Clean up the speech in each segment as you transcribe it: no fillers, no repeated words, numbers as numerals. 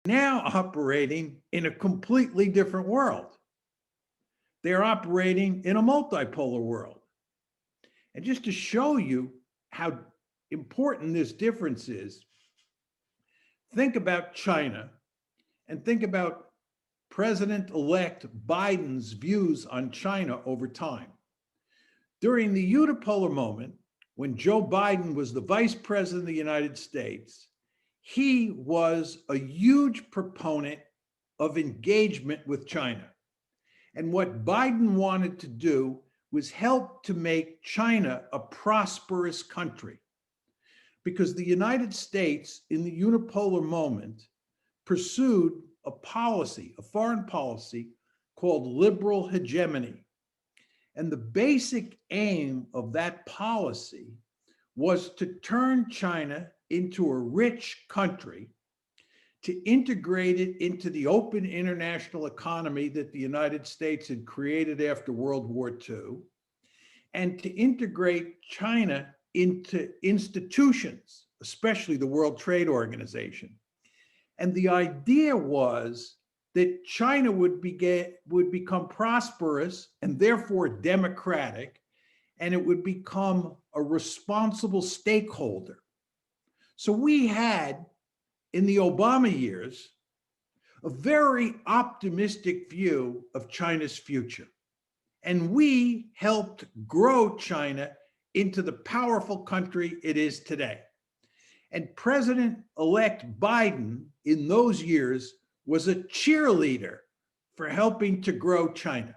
now operating in a completely different world. They're operating in a multipolar world. And just to show you how important this difference is, think about China and think about President-elect Biden's views on China over time. During the unipolar moment, when Joe Biden was the vice president of the United States, he was a huge proponent of engagement with China. And what Biden wanted to do was help to make China a prosperous country. Because the United States, in the unipolar moment, pursued a policy, a foreign policy called liberal hegemony. And the basic aim of that policy was to turn China into a rich country, to integrate it into the open international economy that the United States had created after World War II, and to integrate China into institutions, especially the World Trade Organization. And the idea was that China would become prosperous and therefore democratic, and it would become a responsible stakeholder. So we had, in the Obama years, a very optimistic view of China's future. And we helped grow China into the powerful country it is today. And President-elect Biden in those years was a cheerleader for helping to grow China.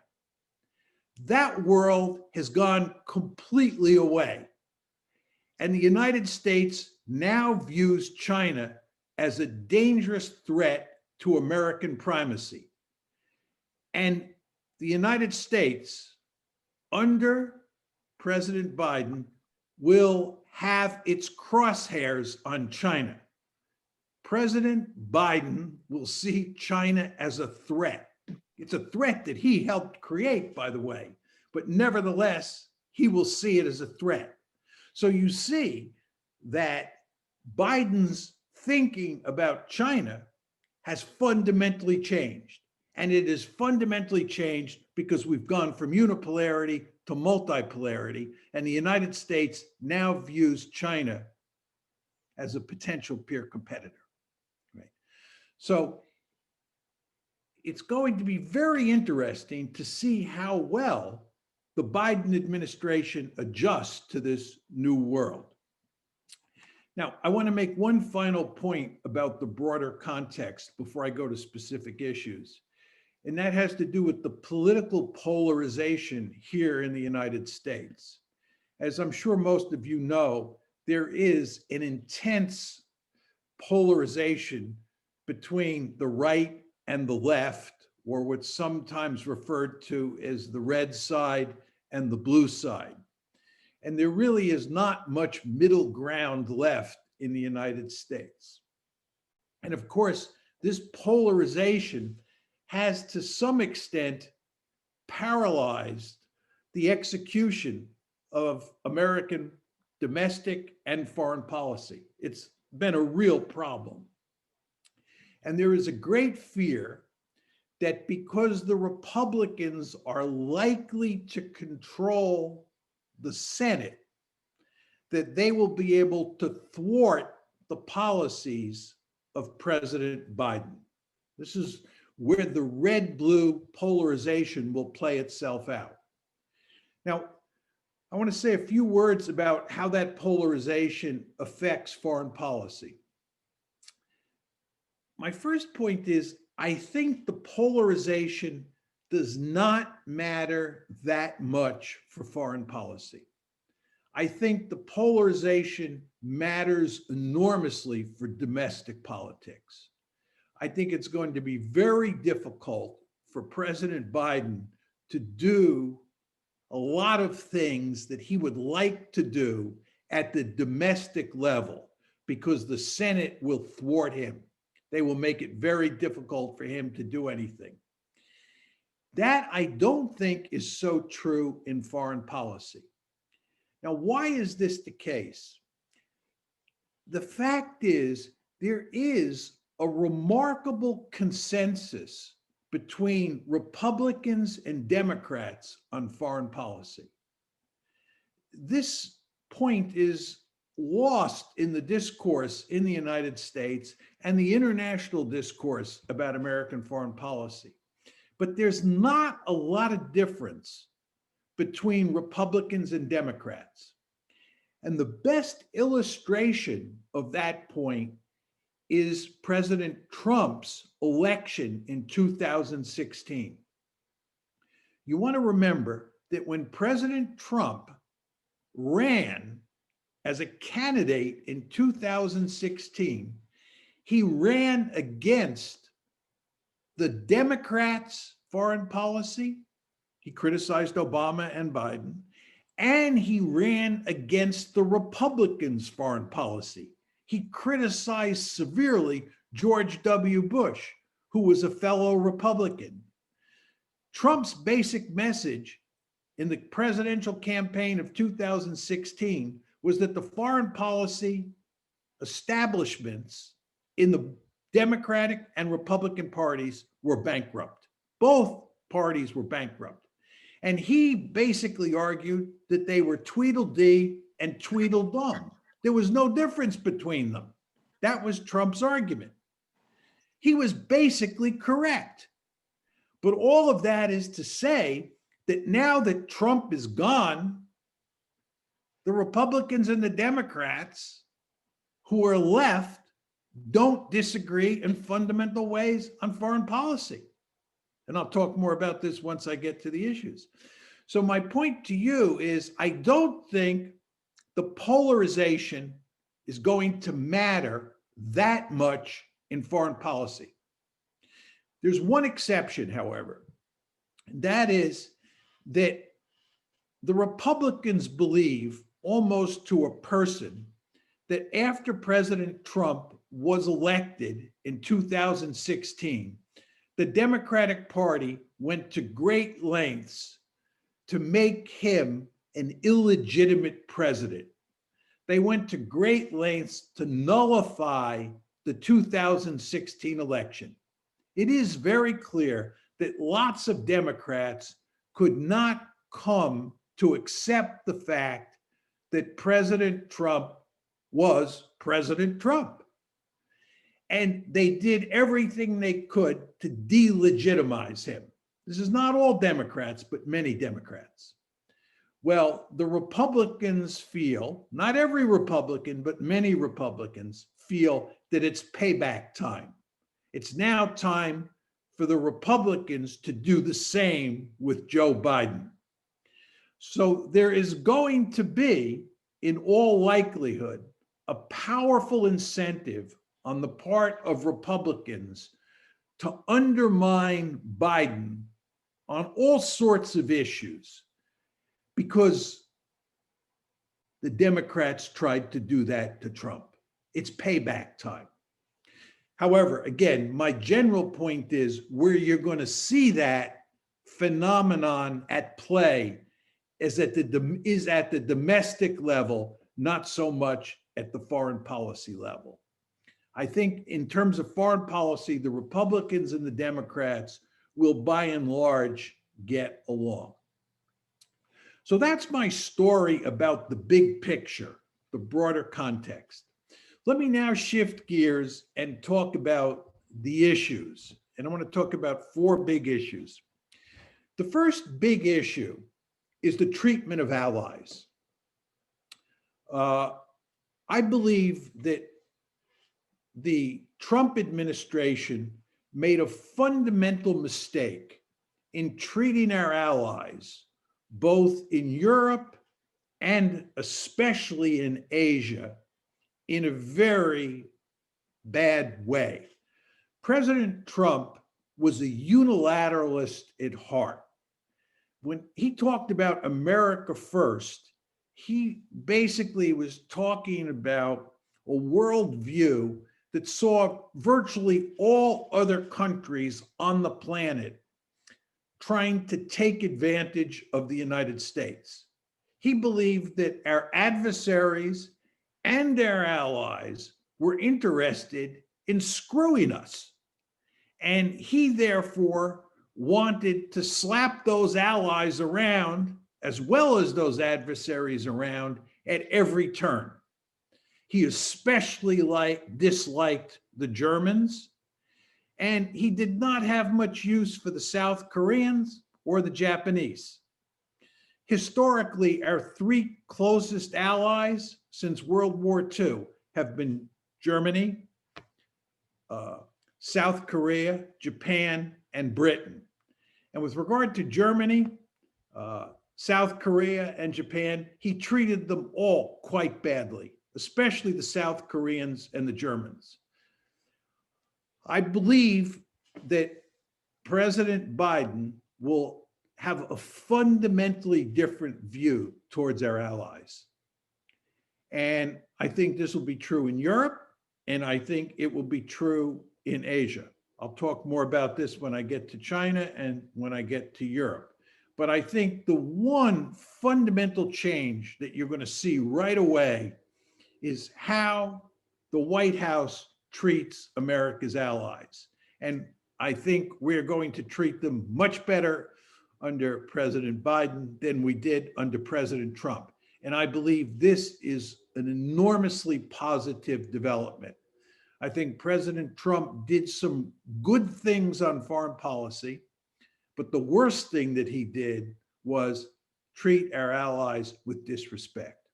That world has gone completely away. And the United States now views China as a dangerous threat to American primacy. And the United States, under President Biden, will have its crosshairs on China. President Biden will see China as a threat. It's a threat that he helped create, by the way, but nevertheless, he will see it as a threat. So you see that Biden's thinking about China has fundamentally changed. And it is fundamentally changed because we've gone from unipolarity to multipolarity, and the United States now views China as a potential peer competitor. Right? So it's going to be very interesting to see how well the Biden administration adjusts to this new world. Now, I want to make one final point about the broader context before I go to specific issues. And that has to do with the political polarization here in the United States. As I'm sure most of you know, there is an intense polarization between the right and the left, or what's sometimes referred to as the red side and the blue side. And there really is not much middle ground left in the United States. And of course, this polarization has to some extent paralyzed the execution of American domestic and foreign policy. It's been a real problem. And there is a great fear that because the Republicans are likely to control the Senate, that they will be able to thwart the policies of President Biden. This is where the red-blue polarization will play itself out. Now, I want to say a few words about how that polarization affects foreign policy. My first point is, I think the polarization does not matter that much for foreign policy. I think the polarization matters enormously for domestic politics. I think it's going to be very difficult for President Biden to do a lot of things that he would like to do at the domestic level because the Senate will thwart him. They will make it very difficult for him to do anything. That I don't think is so true in foreign policy. Now, why is this the case? The fact is, there is a remarkable consensus between Republicans and Democrats on foreign policy. This point is lost in the discourse in the United States and the international discourse about American foreign policy. But there's not a lot of difference between Republicans and Democrats. And the best illustration of that point is President Trump's election in 2016. You want to remember that when President Trump ran as a candidate in 2016, he ran against the Democrats' foreign policy. He criticized Obama and Biden, and he ran against the Republicans' foreign policy. He criticized severely George W. Bush, who was a fellow Republican. Trump's basic message in the presidential campaign of 2016 was that the foreign policy establishments in the Democratic and Republican parties were bankrupt. Both parties were bankrupt. And he basically argued that they were Tweedledee and Tweedledum. There was no difference between them. That was Trump's argument. He was basically correct. But all of that is to say that now that Trump is gone, the Republicans and the Democrats who are left don't disagree in fundamental ways on foreign policy. And I'll talk more about this once I get to the issues. So my point to you is I don't think the polarization is going to matter that much in foreign policy. There's one exception, however, and that is that the Republicans believe almost to a person that after President Trump was elected in 2016, the Democratic Party went to great lengths to make him an illegitimate president. They went to great lengths to nullify the 2016 election. It is very clear that lots of Democrats could not come to accept the fact that President Trump was President Trump. And they did everything they could to delegitimize him. This is not all Democrats, but many Democrats. Well, the Republicans feel, not every Republican, but many Republicans feel that it's payback time. It's now time for the Republicans to do the same with Joe Biden. So there is going to be, in all likelihood, a powerful incentive on the part of Republicans to undermine Biden on all sorts of issues, because the Democrats tried to do that to Trump. It's payback time. However, again, my general point is where you're going to see that phenomenon at play is at the domestic level, not so much at the foreign policy level. I think in terms of foreign policy, the Republicans and the Democrats will by and large get along. So that's my story about the big picture, the broader context. Let me now shift gears and talk about the issues. And I want to talk about 4 big issues. The first big issue is the treatment of allies. I believe that the Trump administration made a fundamental mistake in treating our allies, both in Europe and especially in Asia, in a very bad way. President Trump was a unilateralist at heart. When he talked about America first, he basically was talking about a worldview that saw virtually all other countries on the planet trying to take advantage of the United States. He believed that our adversaries and our allies were interested in screwing us. And he therefore wanted to slap those allies around as well as those adversaries around at every turn. He especially disliked the Germans, and he did not have much use for the South Koreans or the Japanese. Historically, our three closest allies since World War II have been Germany, South Korea, Japan, and Britain. And with regard to Germany, South Korea, and Japan, he treated them all quite badly, especially the South Koreans and the Germans. I believe that President Biden will have a fundamentally different view towards our allies. And I think this will be true in Europe, and I think it will be true in Asia. I'll talk more about this when I get to China and when I get to Europe. But I think the one fundamental change that you're going to see right away is how the White House treats America's allies. And I think we're going to treat them much better under President Biden than we did under President Trump. And I believe this is an enormously positive development. I think President Trump did some good things on foreign policy, but the worst thing that he did was treat our allies with disrespect.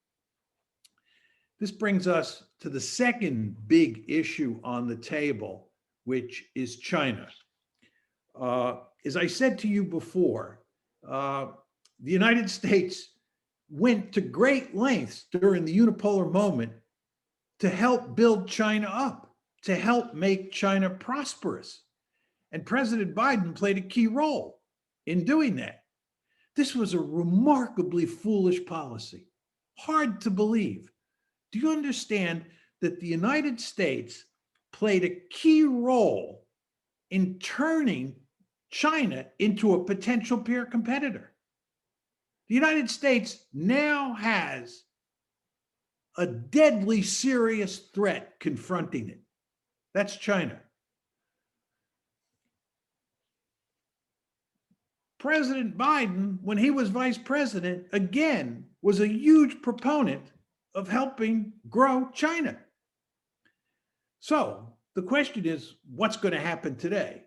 This brings us to the second big issue on the table, which is China. As I said to you before, the United States went to great lengths during the unipolar moment to help build China up, to help make China prosperous. And President Biden played a key role in doing that. This was a remarkably foolish policy, hard to believe. Do you understand that the United States played a key role in turning China into a potential peer competitor? The United States now has a deadly serious threat confronting it. That's China. President Biden, when he was vice president, again, was a huge proponent of helping grow China. So the question is, what's going to happen today?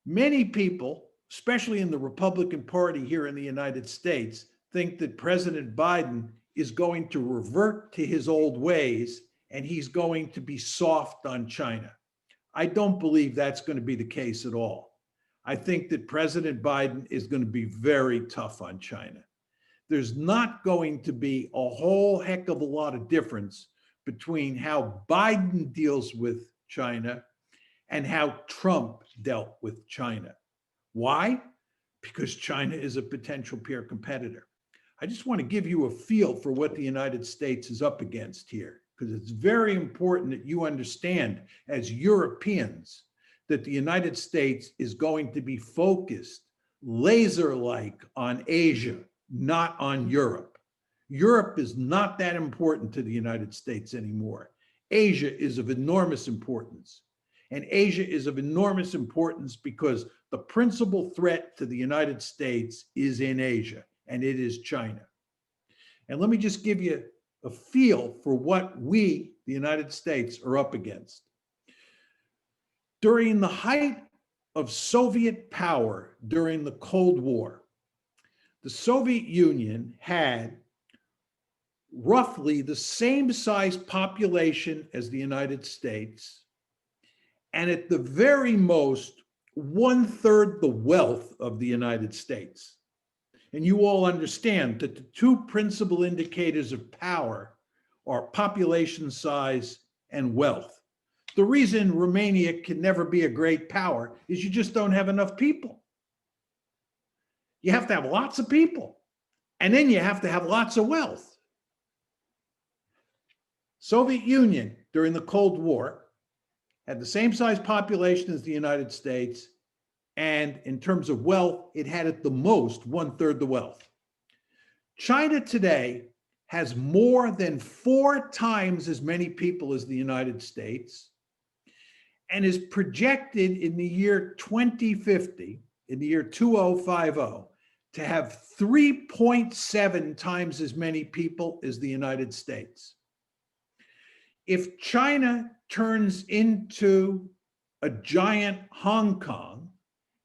Many people, especially in the Republican Party here in the United States, think that President Biden is going to revert to his old ways and he's going to be soft on China. I don't believe that's going to be the case at all. I think that President Biden is going to be very tough on China. There's not going to be a whole heck of a lot of difference between how Biden deals with China and how Trump dealt with China. Why? Because China is a potential peer competitor. I just want to give you a feel for what the United States is up against here, because it's very important that you understand as Europeans that the United States is going to be focused laser-like on Asia, not on Europe. Europe is not that important to the United States anymore. Asia is of enormous importance. And Asia is of enormous importance because the principal threat to the United States is in Asia, and it is China. And let me just give you a feel for what we, the United States, are up against. During the height of Soviet power during the Cold War, the Soviet Union had roughly the same size population as the United States, and at the very most, 1/3 the wealth of the United States. And you all understand that the two principal indicators of power are population size and wealth. The reason Romania can never be a great power is you just don't have enough people. You have to have lots of people, and then you have to have lots of wealth. Soviet Union during the Cold War had the same size population as the United States, and in terms of wealth, it had at the most 1/3 the wealth. China today has more than 4 times as many people as the United States, and is projected in the year 2050, in the year 2050, to have 3.7 times as many people as the United States. If China turns into a giant Hong Kong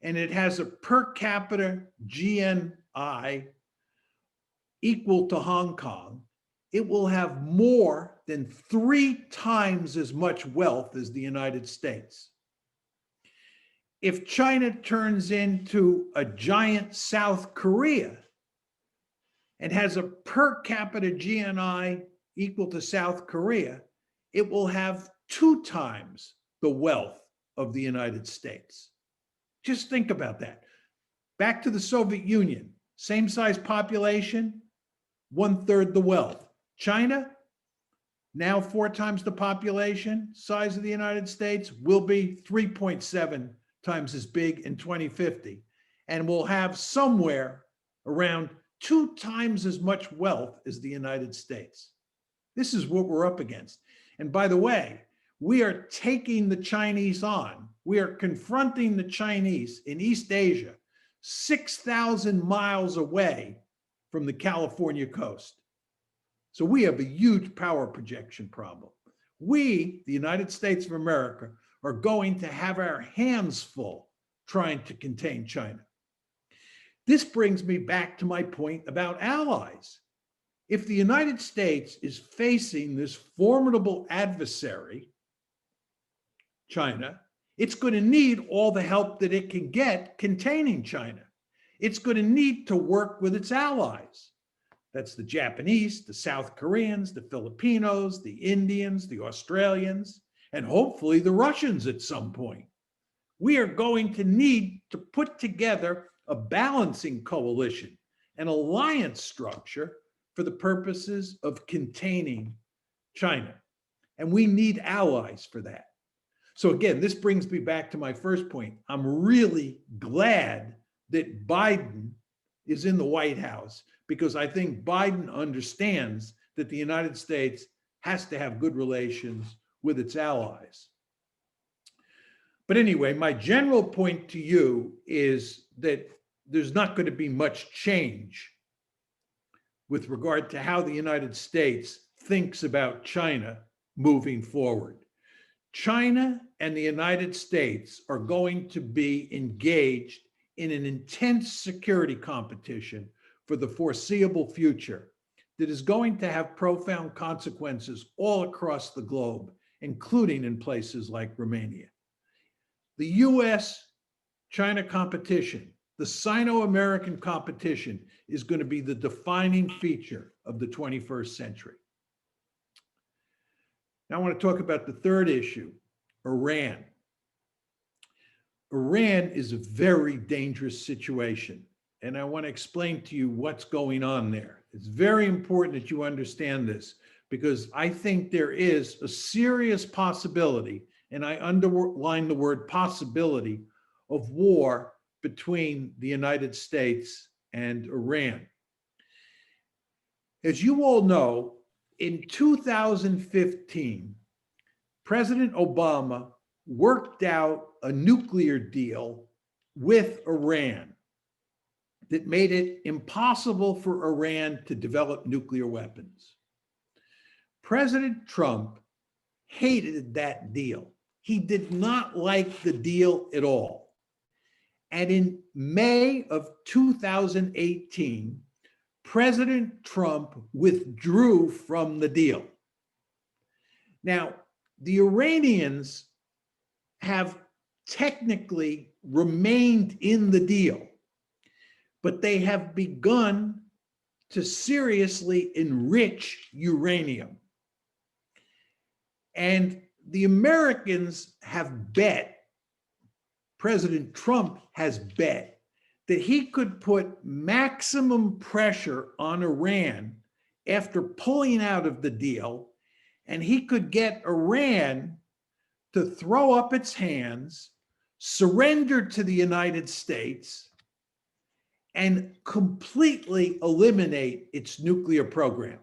and it has a per capita GNI equal to Hong Kong, it will have more than 3 times as much wealth as the United States. If China turns into a giant South Korea and has a per capita GNI equal to South Korea, it will have 2 times the wealth of the United States. Just think about that. Back to the Soviet Union, same size population, 1/3 the wealth. China, now 4 times the population size of the United States, will be 3.7 times as big in 2050, and will have somewhere around 2 times as much wealth as the United States. This is what we're up against. And by the way, we are taking the Chinese on. We are confronting the Chinese in East Asia, 6,000 miles away from the California coast. So we have a huge power projection problem. We, the United States of America, are going to have our hands full trying to contain China. This brings me back to my point about allies. If the United States is facing this formidable adversary, China, it's going to need all the help that it can get containing China. It's going to need to work with its allies. That's the Japanese, the South Koreans, the Filipinos, the Indians, the Australians, and hopefully the Russians at some point. We are going to need to put together a balancing coalition, an alliance structure for the purposes of containing China. And we need allies for that. So again, this brings me back to my first point. I'm really glad that Biden is in the White House, because I think Biden understands that the United States has to have good relations with its allies. But anyway, my general point to you is that there's not going to be much change with regard to how the United States thinks about China moving forward. China and the United States are going to be engaged in an intense security competition for the foreseeable future that is going to have profound consequences all across the globe, including in places like Romania. The US-China competition, the Sino-American competition, is going to be the defining feature of the 21st century. Now I want to talk about the third issue, Iran. Iran is a very dangerous situation, and I want to explain to you what's going on there. It's very important that you understand this, because I think there is a serious possibility, and I underline the word possibility, of war between the United States and Iran. As you all know, in 2015, President Obama worked out a nuclear deal with Iran that made it impossible for Iran to develop nuclear weapons. President Trump hated that deal. He did not like the deal at all. And in May of 2018, President Trump withdrew from the deal. Now, the Iranians have technically remained in the deal, but they have begun to seriously enrich uranium. And the Americans have bet, President Trump has bet, that he could put maximum pressure on Iran after pulling out of the deal, and he could get Iran to throw up its hands, surrender to the United States, and completely eliminate its nuclear program.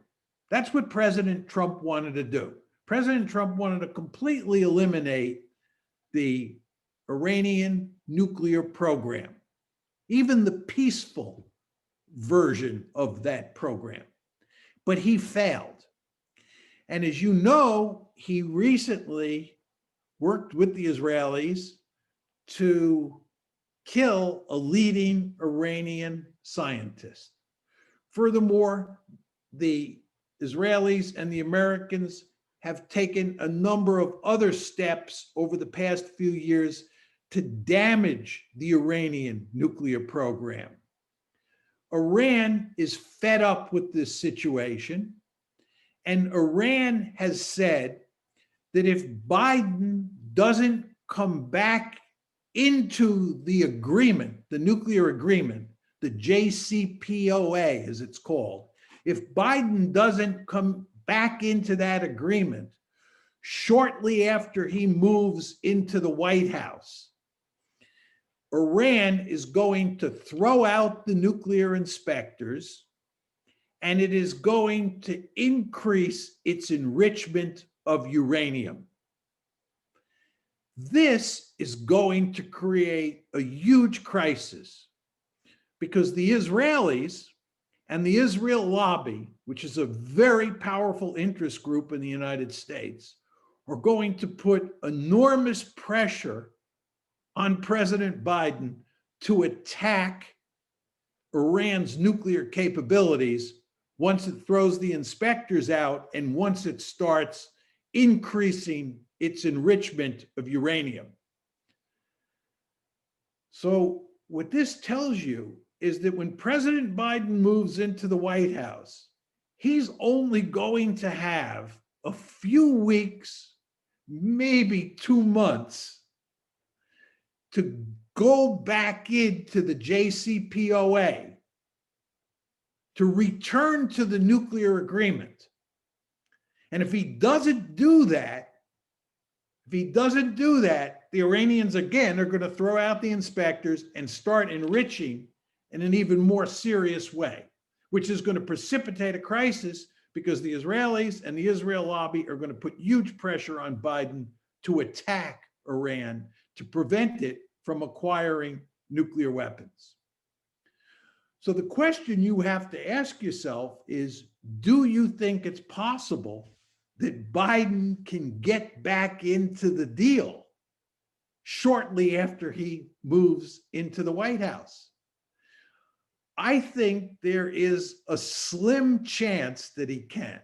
That's what President Trump wanted to do. President Trump wanted to completely eliminate the Iranian nuclear program, even the peaceful version of that program. But he failed. And as you know, he recently worked with the Israelis to kill a leading Iranian scientist. Furthermore, the Israelis and the Americans have taken a number of other steps over the past few years to damage the Iranian nuclear program. Iran is fed up with this situation, and Iran has said that if Biden doesn't come back into the agreement, the nuclear agreement, the JCPOA as it's called, if Biden doesn't come back into that agreement shortly after he moves into the White House, Iran is going to throw out the nuclear inspectors, and it is going to increase its enrichment of uranium. This is going to create a huge crisis because the Israelis and the Israel lobby, which is a very powerful interest group in the United States, are going to put enormous pressure on President Biden to attack Iran's nuclear capabilities once it throws the inspectors out and once it starts increasing its enrichment of uranium. So what this tells you is that when President Biden moves into the White House, he's only going to have a few weeks, maybe 2 months, to go back into the JCPOA, to return to the nuclear agreement. And if he doesn't do that, the Iranians again are going to throw out the inspectors and start enriching in an even more serious way, which is going to precipitate a crisis because the Israelis and the Israel lobby are going to put huge pressure on Biden to attack Iran to prevent it from acquiring nuclear weapons. So the question you have to ask yourself is, do you think it's possible that Biden can get back into the deal shortly after he moves into the White House? I think there is a slim chance that he can.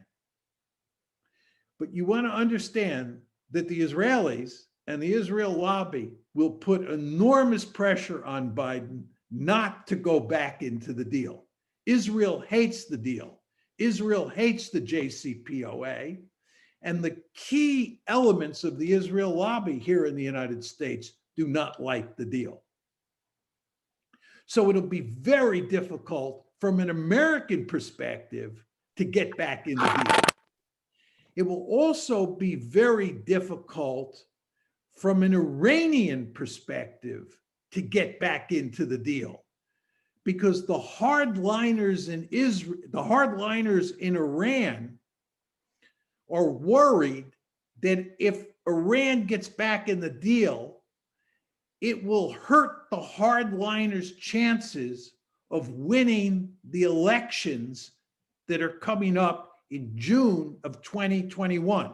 But you want to understand that the Israelis and the Israel lobby will put enormous pressure on Biden not to go back into the deal. Israel hates the deal. Israel hates the JCPOA. And the key elements of the Israel lobby here in the United States do not like the deal. So it'll be very difficult from an American perspective to get back in the deal. It will also be very difficult from an Iranian perspective to get back into the deal, because the hardliners in Israel, the hardliners in Iran are worried that if Iran gets back in the deal, it will hurt the hardliners' chances of winning the elections that are coming up in June of 2021.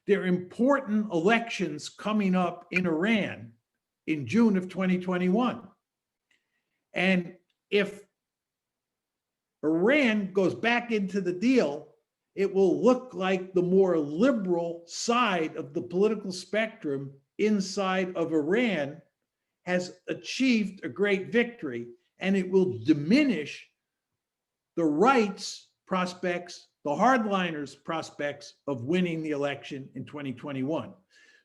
There are important elections coming up in Iran in June of 2021. And if Iran goes back into the deal, it will look like the more liberal side of the political spectrum inside of Iran has achieved a great victory, and it will diminish the right's prospects, the hardliners' prospects of winning the election in 2021.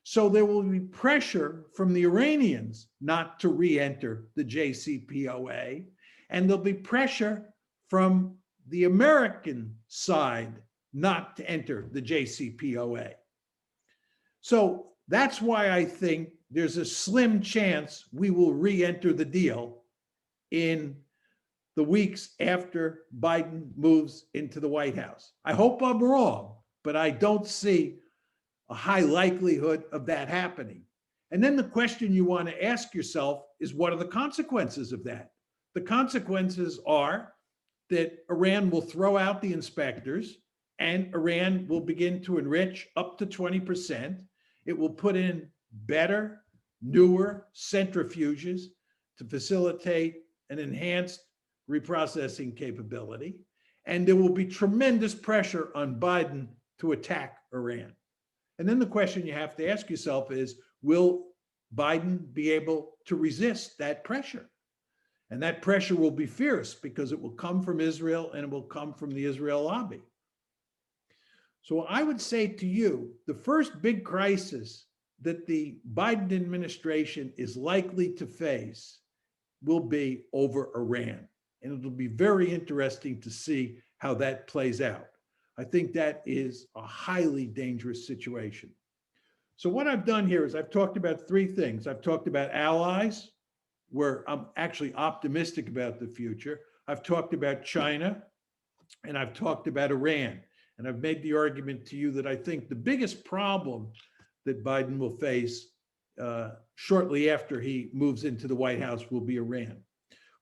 So there will be pressure from the Iranians not to re-enter the JCPOA, and there'll be pressure from the American side not to enter the JCPOA. So that's why I think there's a slim chance we will re-enter the deal in the weeks after Biden moves into the White House. I hope I'm wrong, but I don't see a high likelihood of that happening. And then the question you want to ask yourself is, what are the consequences of that? The consequences are that Iran will throw out the inspectors and Iran will begin to enrich up to 20%. It will put in better, newer centrifuges to facilitate an enhanced reprocessing capability. And there will be tremendous pressure on Biden to attack Iran. And then the question you have to ask yourself is, will Biden be able to resist that pressure? And that pressure will be fierce because it will come from Israel and it will come from the Israel lobby. So I would say to you, the first big crisis that the Biden administration is likely to face will be over Iran. And it'll be very interesting to see how that plays out. I think that is a highly dangerous situation. So what I've done here is I've talked about three things. I've talked about allies, where I'm actually optimistic about the future. I've talked about China, and I've talked about Iran. And I've made the argument to you that I think the biggest problem that Biden will face shortly after he moves into the White House will be Iran.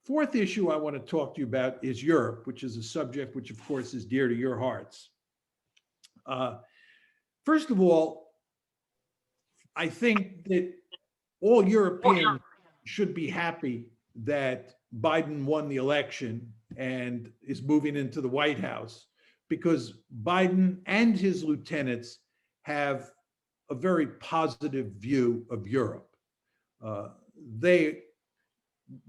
Fourth issue I want to talk to you about is Europe, which is a subject which, of course, is dear to your hearts. First of all, I think that all Europeans should be happy that Biden won the election and is moving into the White House, because Biden and his lieutenants have a very positive view of Europe. The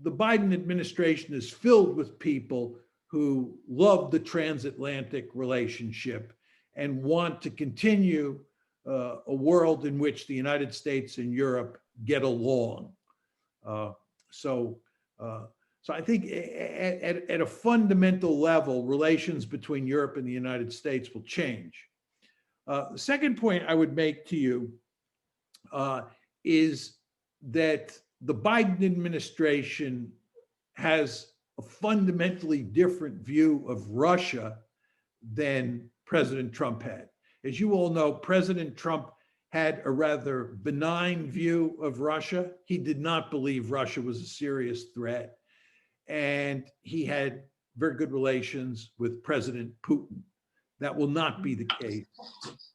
Biden administration is filled with people who love the transatlantic relationship and want to continue a world in which the United States and Europe get along. So I think at a fundamental level, relations between Europe and the United States will change. The second point I would make to you is that the Biden administration has a fundamentally different view of Russia than President Trump had. As you all know, President Trump had a rather benign view of Russia. He did not believe Russia was a serious threat. And he had very good relations with President Putin. That will not be the case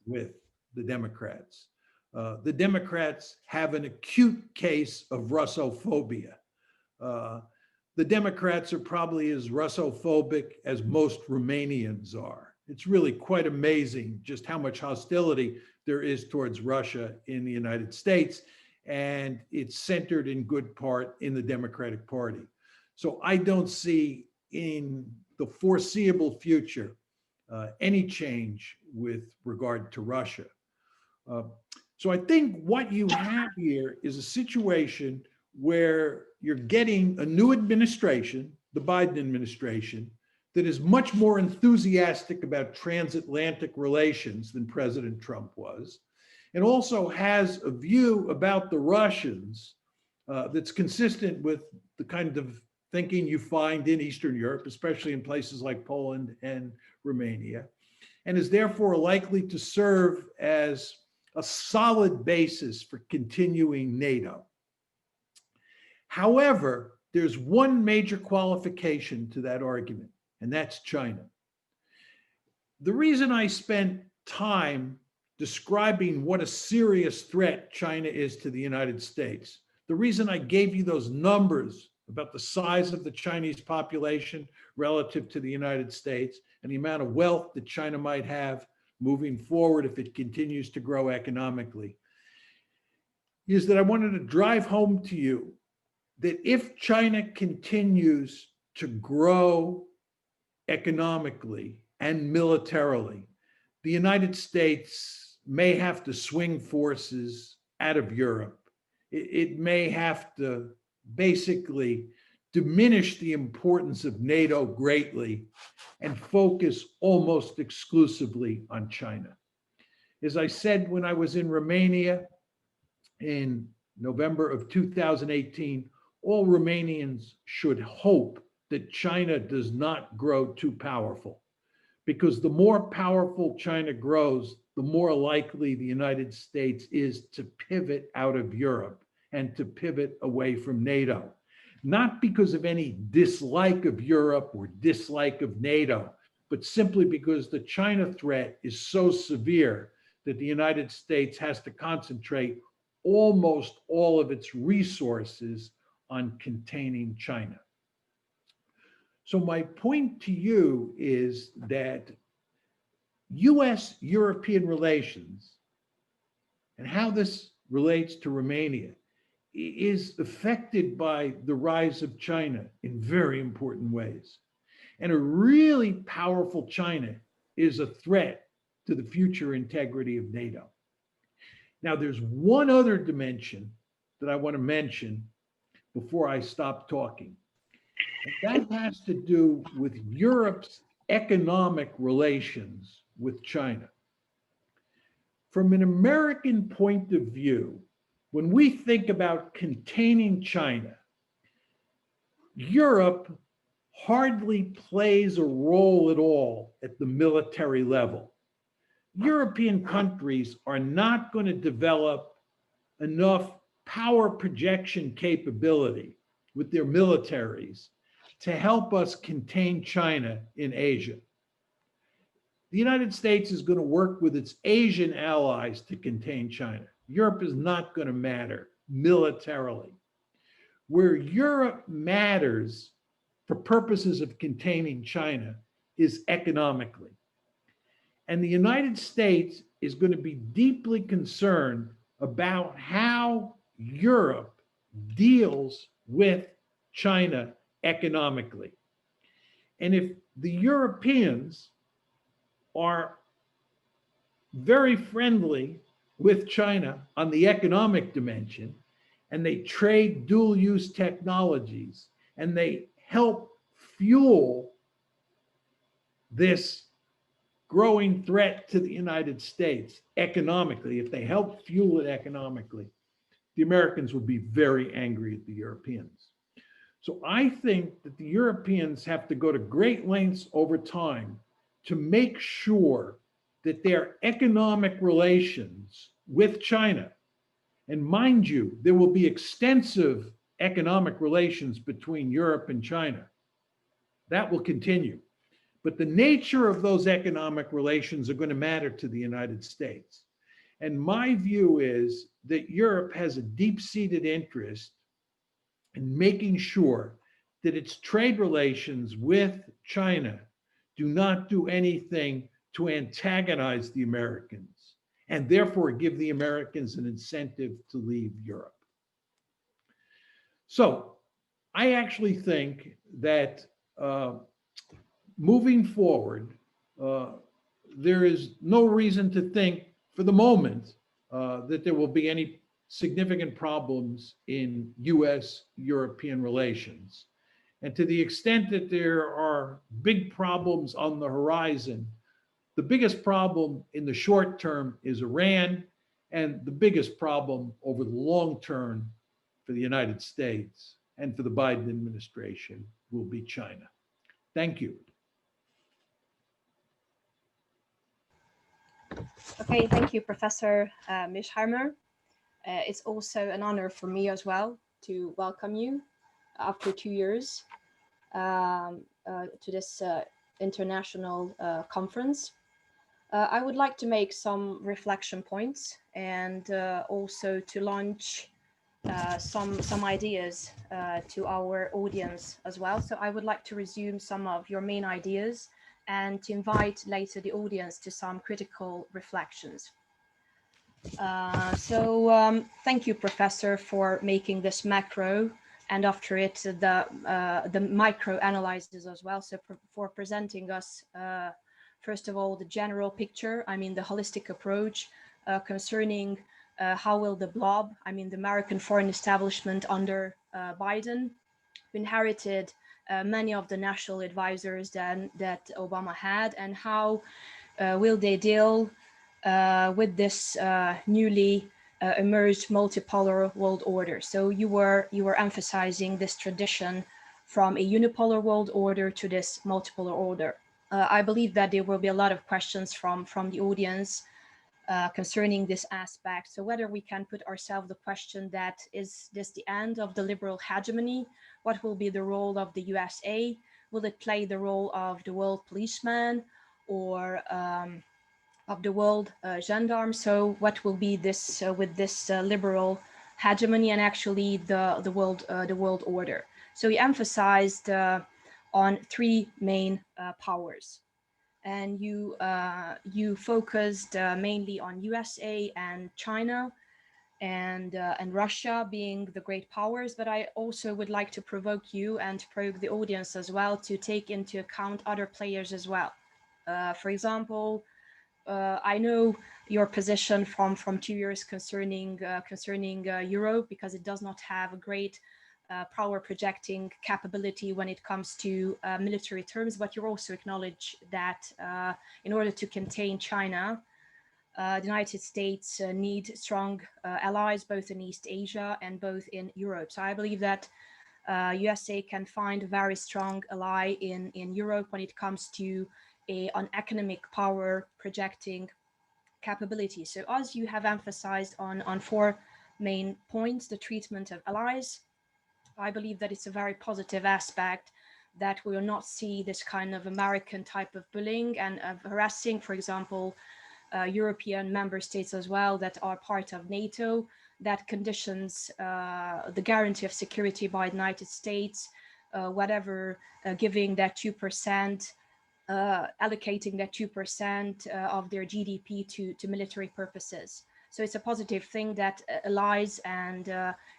with the Democrats. The Democrats have an acute case of Russophobia. The Democrats are probably as Russophobic as most Romanians are. It's really quite amazing just how much hostility there is towards Russia in the United States, and it's centered in good part in the Democratic Party. So I don't see in the foreseeable future any change with regard to Russia. So I think what you have here is a situation where you're getting a new administration, the Biden administration, that is much more enthusiastic about transatlantic relations than President Trump was, and also has a view about the Russians that's consistent with the kind of thinking you find in Eastern Europe, especially in places like Poland and Romania, and is therefore likely to serve as a solid basis for continuing NATO. However, there's one major qualification to that argument, and that's China. The reason I spent time describing what a serious threat China is to the United States, the reason I gave you those numbers about the size of the Chinese population relative to the United States and the amount of wealth that China might have moving forward if it continues to grow economically, is that I wanted to drive home to you that if China continues to grow economically and militarily, the United States may have to swing forces out of Europe. It may have to basically diminish the importance of NATO greatly and focus almost exclusively on China. As I said when I was in Romania in November of 2018, all Romanians should hope that China does not grow too powerful, because the more powerful China grows, the more likely the United States is to pivot out of Europe and to pivot away from NATO. Not because of any dislike of Europe or dislike of NATO, but simply because the China threat is so severe that the United States has to concentrate almost all of its resources on containing China. So my point to you is that US-European relations and how this relates to Romania is affected by the rise of China in very important ways. And a really powerful China is a threat to the future integrity of NATO. Now, there's one other dimension that I want to mention before I stop talking. And that has to do with Europe's economic relations with China. From an American point of view, when we think about containing China, Europe hardly plays a role at all at the military level. European countries are not going to develop enough power projection capability with their militaries to help us contain China in Asia. The United States is going to work with its Asian allies to contain China. Europe is not going to matter militarily. Where Europe matters for purposes of containing China is economically. And the United States is going to be deeply concerned about how Europe deals with China economically. And if the Europeans are very friendly with China on the economic dimension, and they trade dual use technologies, and they help fuel this growing threat to the United States economically, if they help fuel it economically, the Americans would be very angry at the Europeans. So I think that the Europeans have to go to great lengths over time to make sure that their economic relations with China, and mind you, there will be extensive economic relations between Europe and China. That will continue. But the nature of those economic relations are going to matter to the United States. And my view is that Europe has a deep-seated interest in making sure that its trade relations with China do not do anything to antagonize the Americans, and therefore give the Americans an incentive to leave Europe. So I actually think that moving forward, there is no reason to think for the moment that there will be any significant problems in US-European relations. And to the extent that there are big problems on the horizon, the biggest problem in the short term is Iran, and the biggest problem over the long term for the United States and for the Biden administration will be China. Thank you. Okay, thank you, Professor Mishheimer. It's also an honor for me as well to welcome you after 2 years to this international conference. I would like to make some reflection points and also to launch some ideas to our audience as well. So I would like to resume some of your main ideas and to invite later the audience to some critical reflections. Thank you, Professor, for making this macro, and after it, the micro analysis as well. So for presenting us, first of all, the general picture, I mean, the holistic approach concerning how will the blob, I mean, the American foreign establishment under Biden, who inherited many of the national advisors that Obama had, and how will they deal with this newly emerged multipolar world order. So you were emphasizing this tradition from a unipolar world order to this multipolar order. I believe that there will be a lot of questions from the audience concerning this aspect. So whether we can put ourselves the question that is this the end of the liberal hegemony? What will be the role of the USA? Will it play the role of the world policeman or of the world gendarme? So what will be this with this liberal hegemony and actually the world order? So he emphasized on three main powers. And you focused mainly on USA and China and Russia being the great powers, but I also would like to provoke you and provoke the audience as well to take into account other players as well. For example, I know your position from 2 years concerning Europe, because it does not have a great power projecting capability when it comes to military terms, but you also acknowledge that in order to contain China, the United States need strong allies both in East Asia and both in Europe. So I believe that USA can find a very strong ally in Europe when it comes to an economic power projecting capability. So as you have emphasized on four main points, the treatment of allies, I believe that it's a very positive aspect that we will not see this kind of American type of bullying and of harassing, for example, European member states as well that are part of NATO, that conditions the guarantee of security by the United States, whatever, giving that 2%, allocating that 2% of their GDP to military purposes. So it's a positive thing that allies and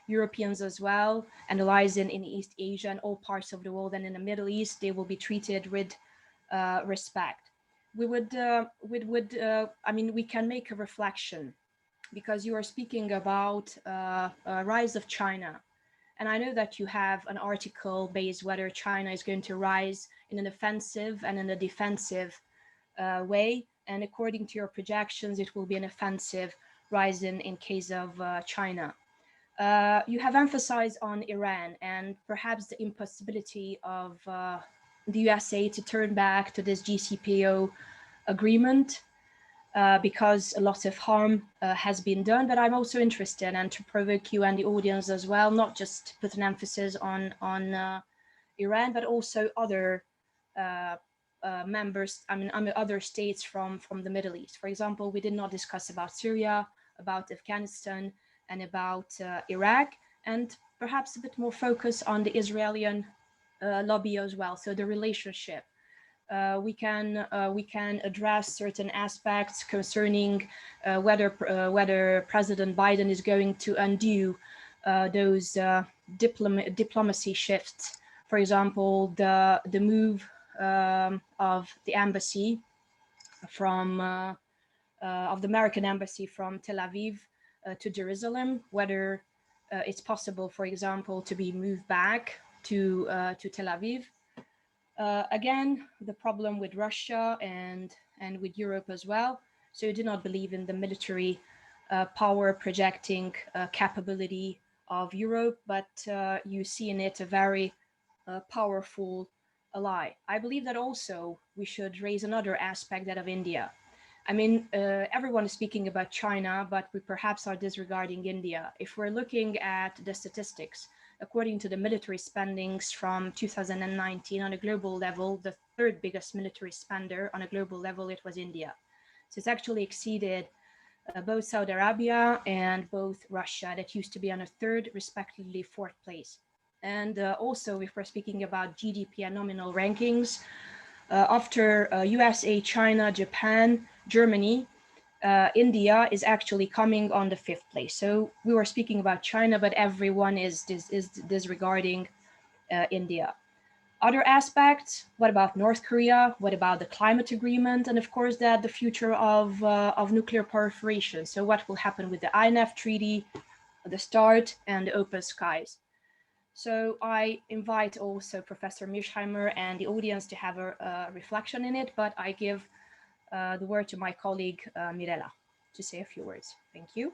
Europeans as well, and allies in East Asia and all parts of the world and in the Middle East, they will be treated with respect. We would, I mean, we can make a reflection because you are speaking about rise of China. And I know that you have an article based whether China is going to rise in an offensive and in a defensive way. And according to your projections, it will be an offensive rise in case of China. You have emphasized on Iran and perhaps the impossibility of the USA to turn back to this JCPOA agreement because a lot of harm has been done. But I'm also interested, and to provoke you and the audience as well, not just put an emphasis on Iran, but also other members, I mean, other states from the Middle East. For example, we did not discuss about Syria, about Afghanistan, and about Iraq, and perhaps a bit more focus on the Israeli lobby as well. So the relationship. We can address certain aspects concerning whether President Biden is going to undo those diplomacy shifts. For example, the move of the embassy from of the American embassy from Tel Aviv to Jerusalem, whether it's possible, for example, to be moved back to Tel Aviv. Again, the problem with Russia and with Europe as well. So you do not believe in the military power projecting capability of Europe, but you see in it a very powerful ally. I believe that also we should raise another aspect, that of India. I mean, everyone is speaking about China, but we perhaps are disregarding India. If we're looking at the statistics, according to the military spendings from 2019 on a global level, the third biggest military spender on a global level, it was India. So it's actually exceeded both Saudi Arabia and both Russia, that used to be on a third, respectively fourth place. And also, if we're speaking about GDP and nominal rankings, after USA, China, Japan, Germany, India is actually coming on the fifth place. So we were speaking about China, but everyone is disregarding India. Other aspects, what about North Korea? What about the climate agreement? And of course, that the future of nuclear proliferation. So what will happen with the INF Treaty, the START, and the Open Skies? So I invite also Professor Mearsheimer and the audience to have a reflection in it, but I give the word to my colleague Mirella to say a few words. Thank you.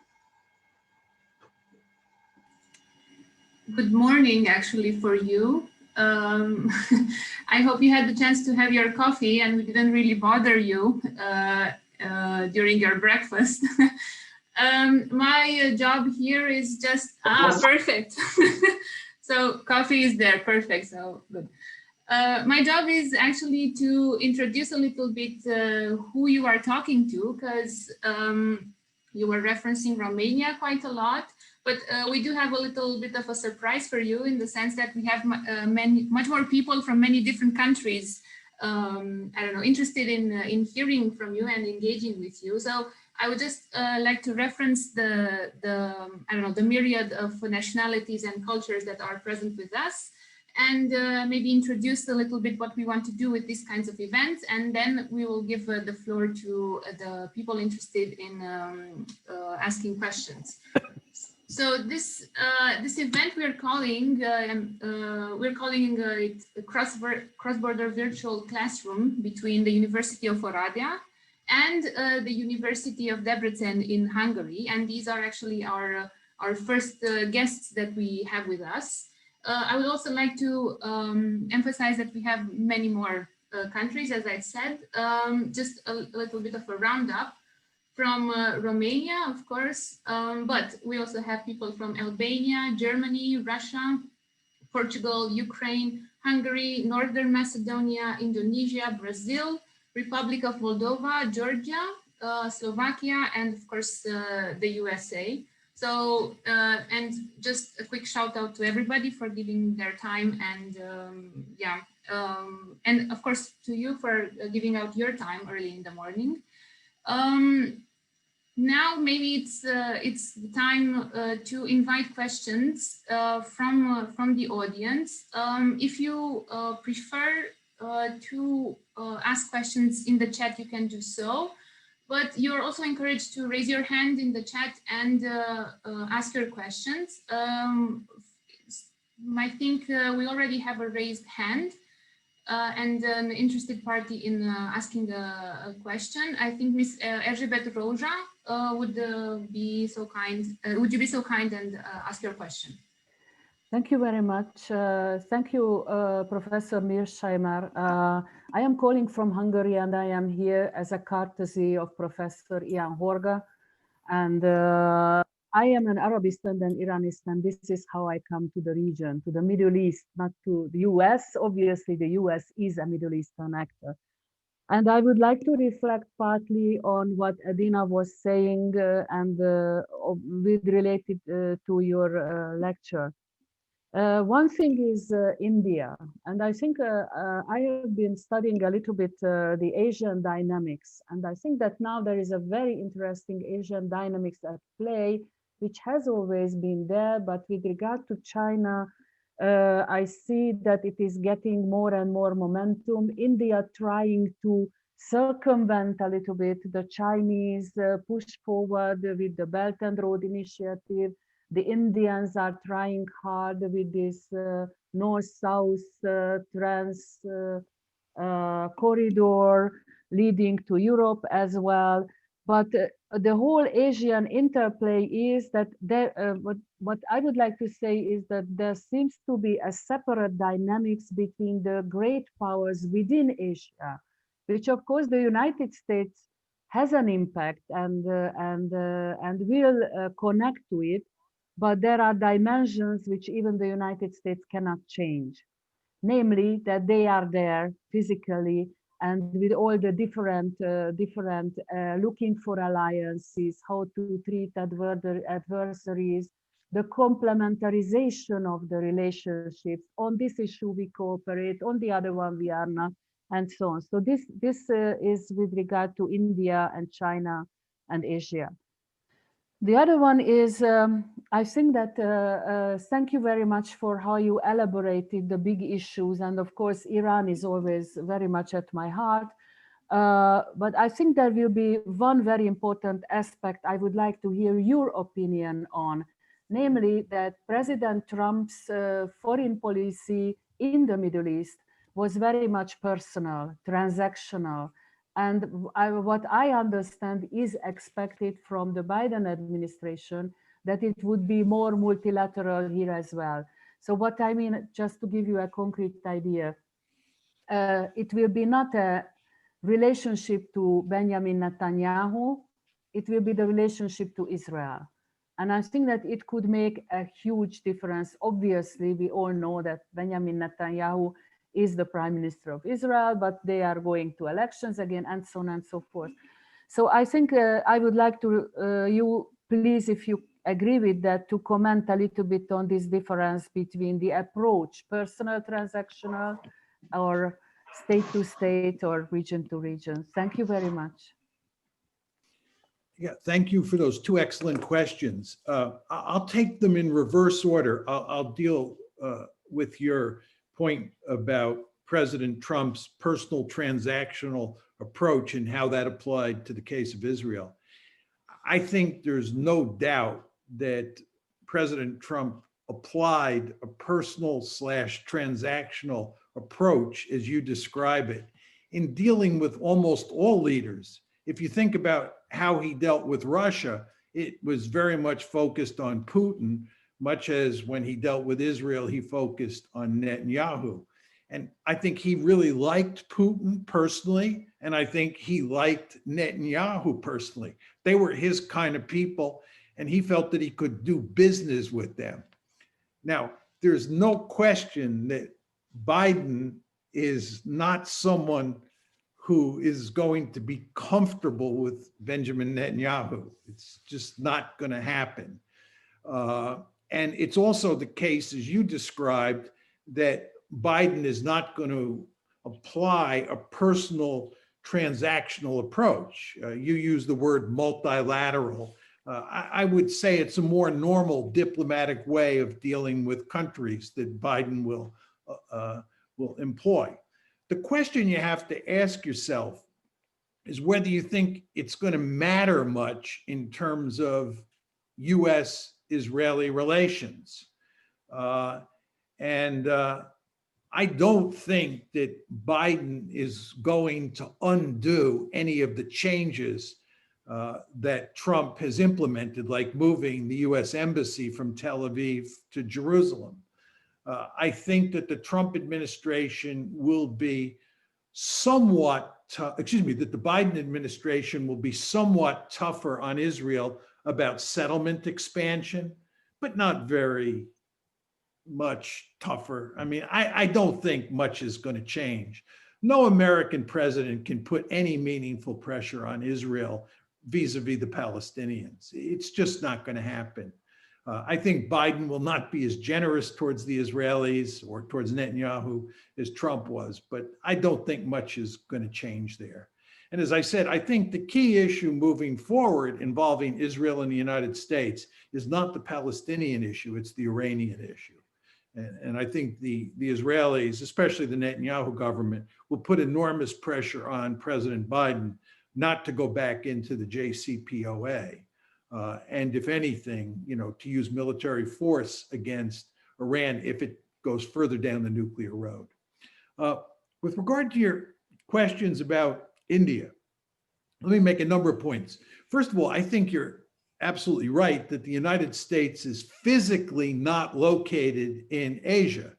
Good morning, actually, for you. I hope you had the chance to have your coffee and we didn't really bother you during your breakfast. My job here is just, perfect. So coffee is there, perfect, so good. My job is actually to introduce a little bit who you are talking to, because you were referencing Romania quite a lot, but we do have a little bit of a surprise for you, in the sense that we have much more people from many different countries, I don't know, interested in hearing from you and engaging with you. So I would just like to reference the I don't know, the myriad of nationalities and cultures that are present with us, and maybe introduce a little bit what we want to do with these kinds of events, and then we will give the floor to the people interested in asking questions. So this event we're calling it a cross-border virtual classroom between the University of Oradea and the University of Debrecen in Hungary, and these are actually our first guests that we have with us. I would also like to emphasize that we have many more countries, as I said. Just a little bit of a roundup from Romania, of course, but we also have people from Albania, Germany, Russia, Portugal, Ukraine, Hungary, Northern Macedonia, Indonesia, Brazil, Republic of Moldova, Georgia, Slovakia, and of course the USA. So, and just a quick shout out to everybody for giving their time, and and of course to you for giving out your time early in the morning. Now maybe it's the time to invite questions from the audience. If you prefer to ask questions in the chat, you can do so. But you're also encouraged to raise your hand in the chat and ask your questions. I think we already have a raised hand and an interested party in asking a question. I think Ms. Erzsébet Rózsa would be so kind. Would you be so kind and ask your question? Thank you very much. Thank you, Professor Mearsheimer. I am calling from Hungary, and I am here as a courtesy of Professor Ian Horga. And I am an Arabist and an Iranist, and this is how I come to the region, to the Middle East, not to the US. Obviously, the US is a Middle Eastern actor. And I would like to reflect partly on what Adina was saying and with related to your lecture. One thing is India, and I think I have been studying a little bit the Asian dynamics, and I think that now there is a very interesting Asian dynamics at play, which has always been there, but with regard to China, I see that it is getting more and more momentum. India trying to circumvent a little bit the Chinese push forward with the Belt and Road Initiative. The Indians are trying hard with this north-south trans corridor leading to Europe as well. But the whole Asian interplay is that there, what I would like to say is that there seems to be a separate dynamics between the great powers within Asia, which of course the United States has an impact and will connect to it. But there are dimensions which even the United States cannot change, namely that they are there physically and with all the different looking for alliances, how to treat adversaries, the complementarization of the relationships. On this issue we cooperate, on the other one we are not, and so on. So this is with regard to India and China and Asia. The other one is, I think that, thank you very much for how you elaborated the big issues. And of course, Iran is always very much at my heart. But I think there will be one very important aspect I would like to hear your opinion on, namely that President Trump's foreign policy in the Middle East was very much personal, transactional. And what I understand is expected from the Biden administration that it would be more multilateral here as well. So what I mean, just to give you a concrete idea, it will be not a relationship to Benjamin Netanyahu, it will be the relationship to Israel. And I think that it could make a huge difference. Obviously, we all know that Benjamin Netanyahu is the prime minister of Israel, but they are going to elections again, and so on and so forth. So I think I would like to, you please, if you agree with that, to comment a little bit on this difference between the approach, personal transactional or state to state or region to region. Thank you very much. Yeah, thank you for those two excellent questions. I'll take them in reverse order. I'll deal with your point about President Trump's personal transactional approach and how that applied to the case of Israel. I think there's no doubt that President Trump applied a personal / transactional approach, as you describe it, in dealing with almost all leaders. If you think about how he dealt with Russia, it was very much focused on Putin, much as when he dealt with Israel, he focused on Netanyahu. And I think he really liked Putin personally, and I think he liked Netanyahu personally. They were his kind of people, and he felt that he could do business with them. Now, there's no question that Biden is not someone who is going to be comfortable with Benjamin Netanyahu. It's just not going to happen. And it's also the case, as you described, that Biden is not going to apply a personal transactional approach. You use the word multilateral. I would say it's a more normal diplomatic way of dealing with countries that Biden will employ. The question you have to ask yourself is whether you think it's going to matter much in terms of US-Israeli relations. I don't think that Biden is going to undo any of the changes that Trump has implemented, like moving the US embassy from Tel Aviv to Jerusalem. I think that the Trump administration will be somewhat, that the Biden administration will be somewhat tougher on Israel about settlement expansion, but not very much tougher. I mean, I don't think much is going to change. No American president can put any meaningful pressure on Israel vis-a-vis the Palestinians. It's just not going to happen. I think Biden will not be as generous towards the Israelis or towards Netanyahu as Trump was, but I don't think much is going to change there. And as I said, I think the key issue moving forward involving Israel and the United States is not the Palestinian issue, it's the Iranian issue. And I think the Israelis, especially the Netanyahu government, will put enormous pressure on President Biden not to go back into the JCPOA. And if anything, to use military force against Iran if it goes further down the nuclear road. With regard to your questions about India, let me make a number of points. First of all, I think you're absolutely right that the United States is physically not located in Asia.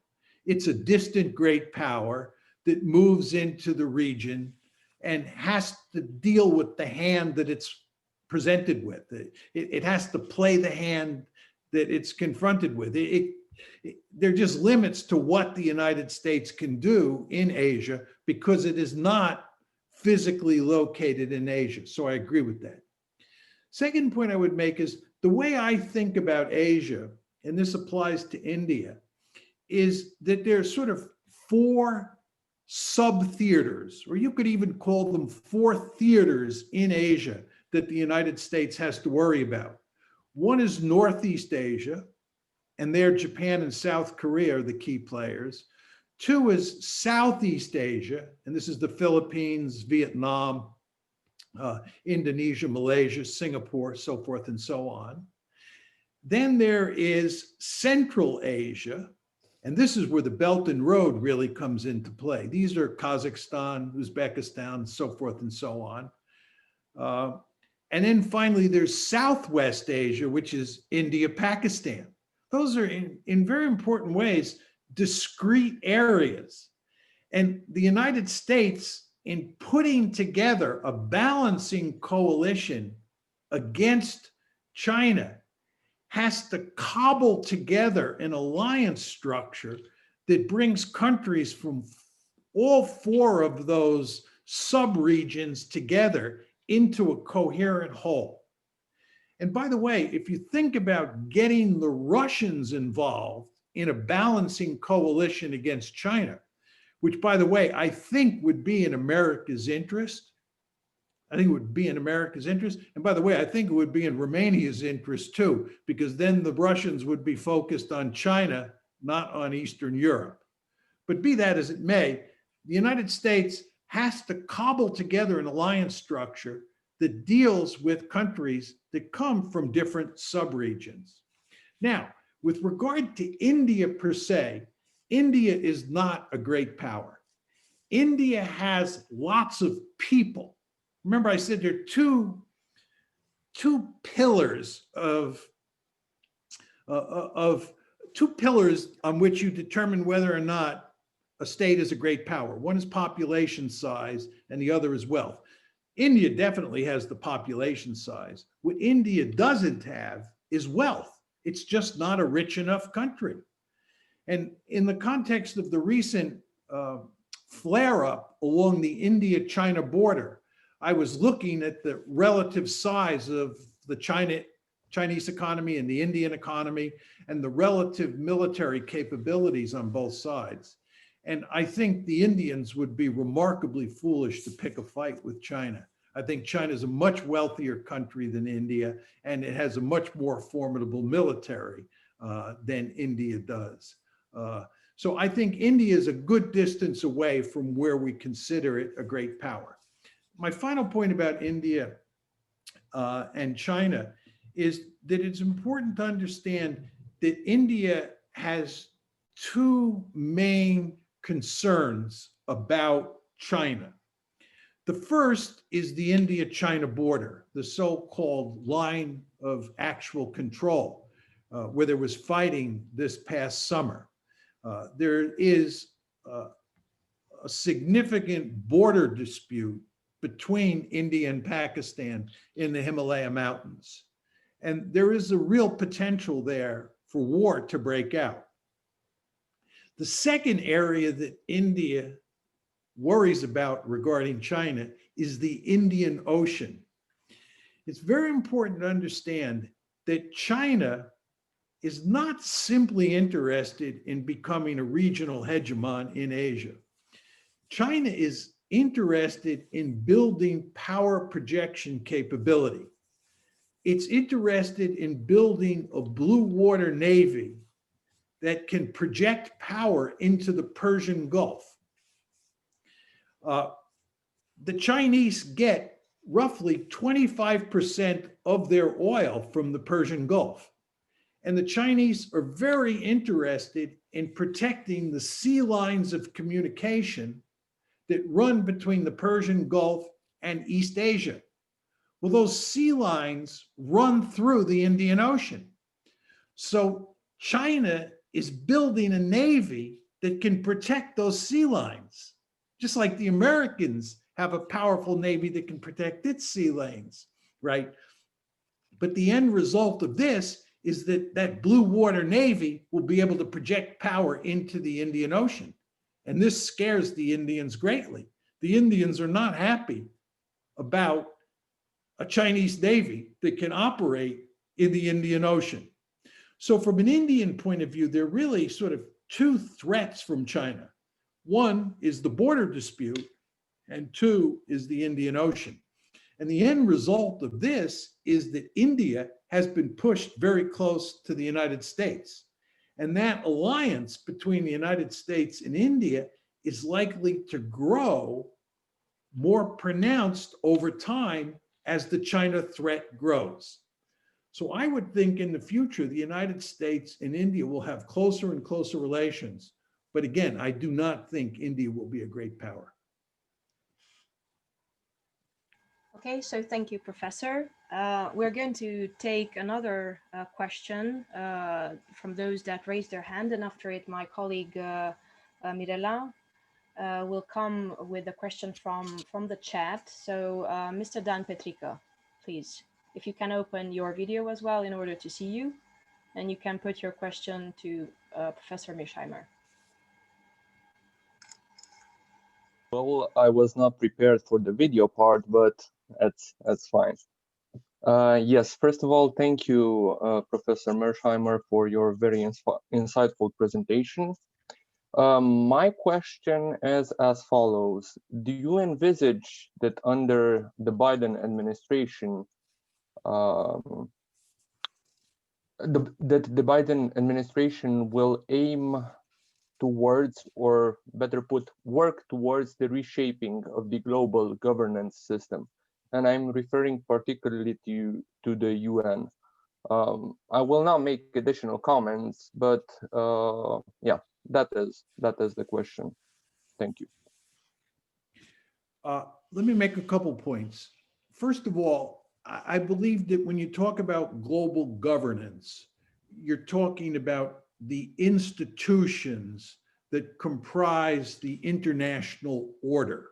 It's a distant great power that moves into the region and has to deal with the hand that it's presented with. It has to play the hand that it's confronted with. There are just limits to what the United States can do in Asia because it is not physically located in Asia. So I agree with that. Second point I would make is the way I think about Asia, and this applies to India, is that there's sort of four sub-theaters, or you could even call them four theaters in Asia that the United States has to worry about. One is Northeast Asia, and there Japan and South Korea are the key players. Two is Southeast Asia, and this is the Philippines, Vietnam, Indonesia, Malaysia, Singapore, so forth and so on. Then there is Central Asia, and this is where the Belt and Road really comes into play. These are Kazakhstan, Uzbekistan, so forth and so on. And then finally, there's Southwest Asia, which is India, Pakistan. Those are in very important ways discrete areas. And the United States in putting together a balancing coalition against China has to cobble together an alliance structure that brings countries from all four of those sub-regions together into a coherent whole. And by the way, if you think about getting the Russians involved in a balancing coalition against China, which by the way, I think would be in America's interest. I think it would be in America's interest. And by the way, I think it would be in Romania's interest too, because then the Russians would be focused on China, not on Eastern Europe. But be that as it may, the United States has to cobble together an alliance structure that deals with countries that come from different subregions. Now, with regard to India per se, India is not a great power. India has lots of people. Remember, I said there are two pillars two pillars on which you determine whether or not a state is a great power. One is population size, and the other is wealth. India definitely has the population size. What India doesn't have is wealth. It's just not a rich enough country. And in the context of the recent flare-up along the India-China border, I was looking at the relative size of the Chinese economy and the Indian economy and the relative military capabilities on both sides. And I think the Indians would be remarkably foolish to pick a fight with China. I think China is a much wealthier country than India, and it has a much more formidable military than India does. So I think India is a good distance away from where we consider it a great power. My final point about India and China is that it's important to understand that India has two main concerns about China. The first is the India-China border, the so-called line of actual control, where there was fighting this past summer. There is a significant border dispute between India and Pakistan in the Himalaya Mountains. And there is a real potential there for war to break out. The second area that India worries about regarding China is the Indian Ocean. It's very important to understand that China is not simply interested in becoming a regional hegemon in Asia. China is interested in building power projection capability. It's interested in building a blue water navy that can project power into the Persian Gulf. The Chinese get roughly 25% of their oil from the Persian Gulf. And the Chinese are very interested in protecting the sea lines of communication that run between the Persian Gulf and East Asia. Well, those sea lines run through the Indian Ocean. So China is building a navy that can protect those sea lines, just like the Americans have a powerful navy that can protect its sea lanes, right? But the end result of this is that that blue water navy will be able to project power into the Indian Ocean. And this scares the Indians greatly. The Indians are not happy about a Chinese navy that can operate in the Indian Ocean. So from an Indian point of view, there are really sort of two threats from China. One is the border dispute, and two is the Indian Ocean. And the end result of this is that India has been pushed very close to the United States. And that alliance between the United States and India is likely to grow more pronounced over time as the China threat grows. So I would think in the future, the United States and India will have closer and closer relations. But again, I do not think India will be a great power. Okay, so thank you, Professor. We're going to take another question from those that raised their hand, and after it, my colleague Mirella. will come with a question from the chat. So Mr. Dan Petrica, please, if you can open your video as well in order to see you, and you can put your question to Professor Mearsheimer. Well, I was not prepared for the video part, but that's fine. Yes, first of all, thank you, Professor Mearsheimer, for your very insightful presentation. My question is as follows. Do you envisage that under the Biden administration, that the Biden administration will aim towards, or better put, work towards the reshaping of the global governance system? And I'm referring particularly to the UN. I will not make additional comments, but yeah, that is the question. Thank you. Let me make a couple points. First of all, I believe that when you talk about global governance, you're talking about the institutions that comprise the international order.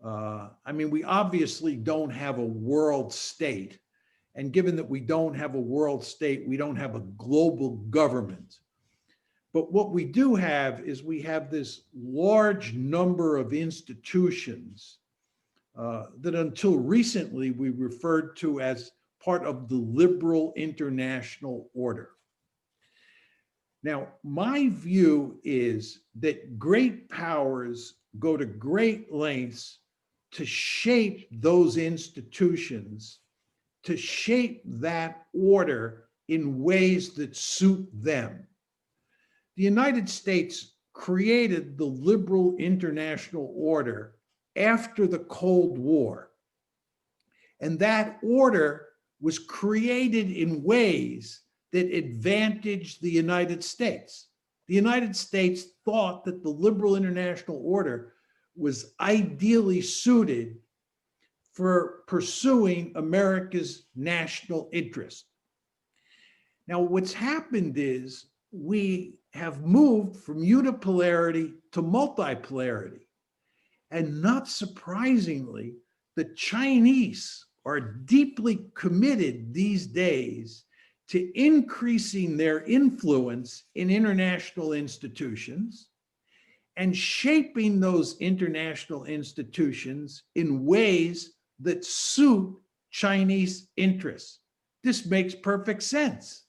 I mean, we obviously don't have a world state. And given that we don't have a world state, we don't have a global government. But what we do have is we have this large number of institutions that until recently we referred to as part of the liberal international order. Now, my view is that great powers go to great lengths to shape those institutions, to shape that order in ways that suit them. The United States created the liberal international order after the Cold War. And that order was created in ways that advantaged the United States. The United States thought that the liberal international order was ideally suited for pursuing America's national interest. Now, what's happened is we have moved from unipolarity to multipolarity. And not surprisingly, the Chinese are deeply committed these days to increasing their influence in international institutions and shaping those international institutions in ways that suit Chinese interests. This makes perfect sense.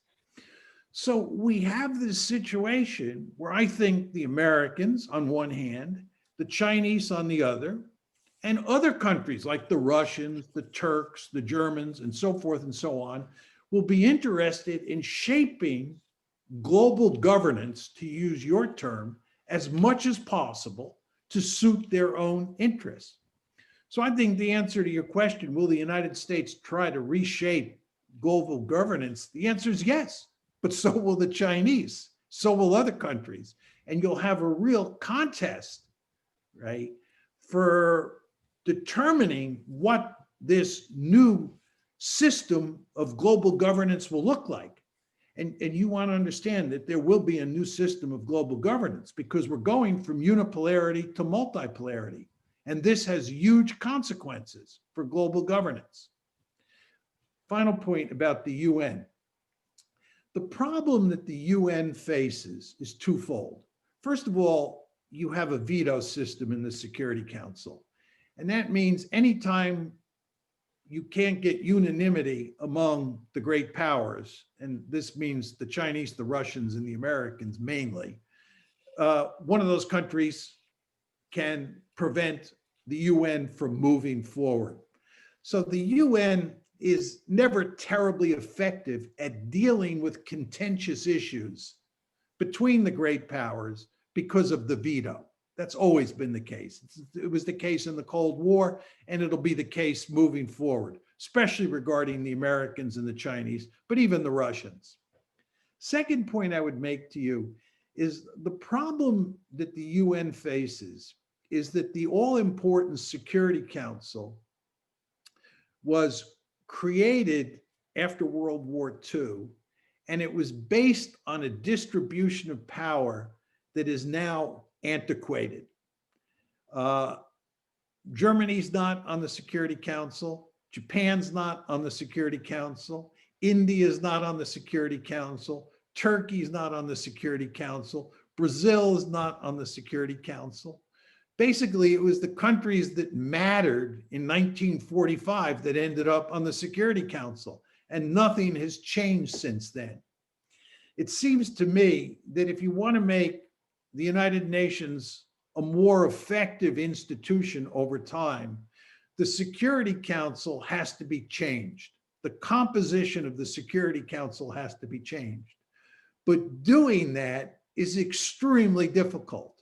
So we have this situation where I think the Americans on one hand, the Chinese on the other, and other countries like the Russians, the Turks, the Germans, and so forth and so on, will be interested in shaping global governance, to use your term, as much as possible to suit their own interests. So I think the answer to your question, will the United States try to reshape global governance? The answer is yes, but so will the Chinese, so will other countries. And you'll have a real contest, right, for determining what this new system of global governance will look like. And you want to understand that there will be a new system of global governance because we're going from unipolarity to multipolarity. And this has huge consequences for global governance. Final point about the UN. The problem that the UN faces is twofold. First of all, you have a veto system in the Security Council. And that means anytime you can't get unanimity among the great powers, and this means the Chinese, the Russians, and the Americans mainly, one of those countries can prevent the UN from moving forward. So the UN is never terribly effective at dealing with contentious issues between the great powers because of the veto. That's always been the case. It was the case in the Cold War, and it'll be the case moving forward, especially regarding the Americans and the Chinese, but even the Russians. Second point I would make to you is the problem that the UN faces is that the all-important Security Council was created after World War II, and it was based on a distribution of power that is now antiquated. Germany's not on the Security Council. Japan's not on the Security Council. India's not on the Security Council. Turkey's not on the Security Council. Brazil is not on the Security Council. Basically, it was the countries that mattered in 1945 that ended up on the Security Council, and nothing has changed since then. It seems to me that if you want to make the United Nations a more effective institution over time, the Security Council has to be changed. The composition of the Security Council has to be changed. But doing that is extremely difficult.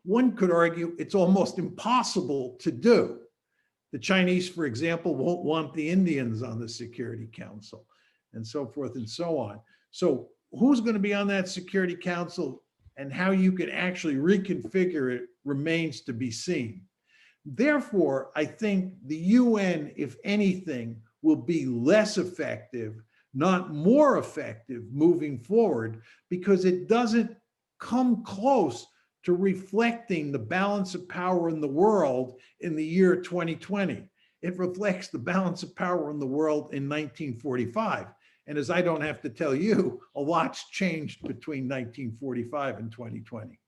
One could argue it's almost impossible to do. The Chinese, for example, won't want the Indians on the Security Council, and so forth and so on. So who's going to be on that Security Council and how you can actually reconfigure it remains to be seen. Therefore, I think the UN, if anything, will be less effective, not more effective moving forward, because it doesn't come close to reflecting the balance of power in the world in the year 2020. It reflects the balance of power in the world in 1945. And as I don't have to tell you, a lot's changed between 1945 and 2020.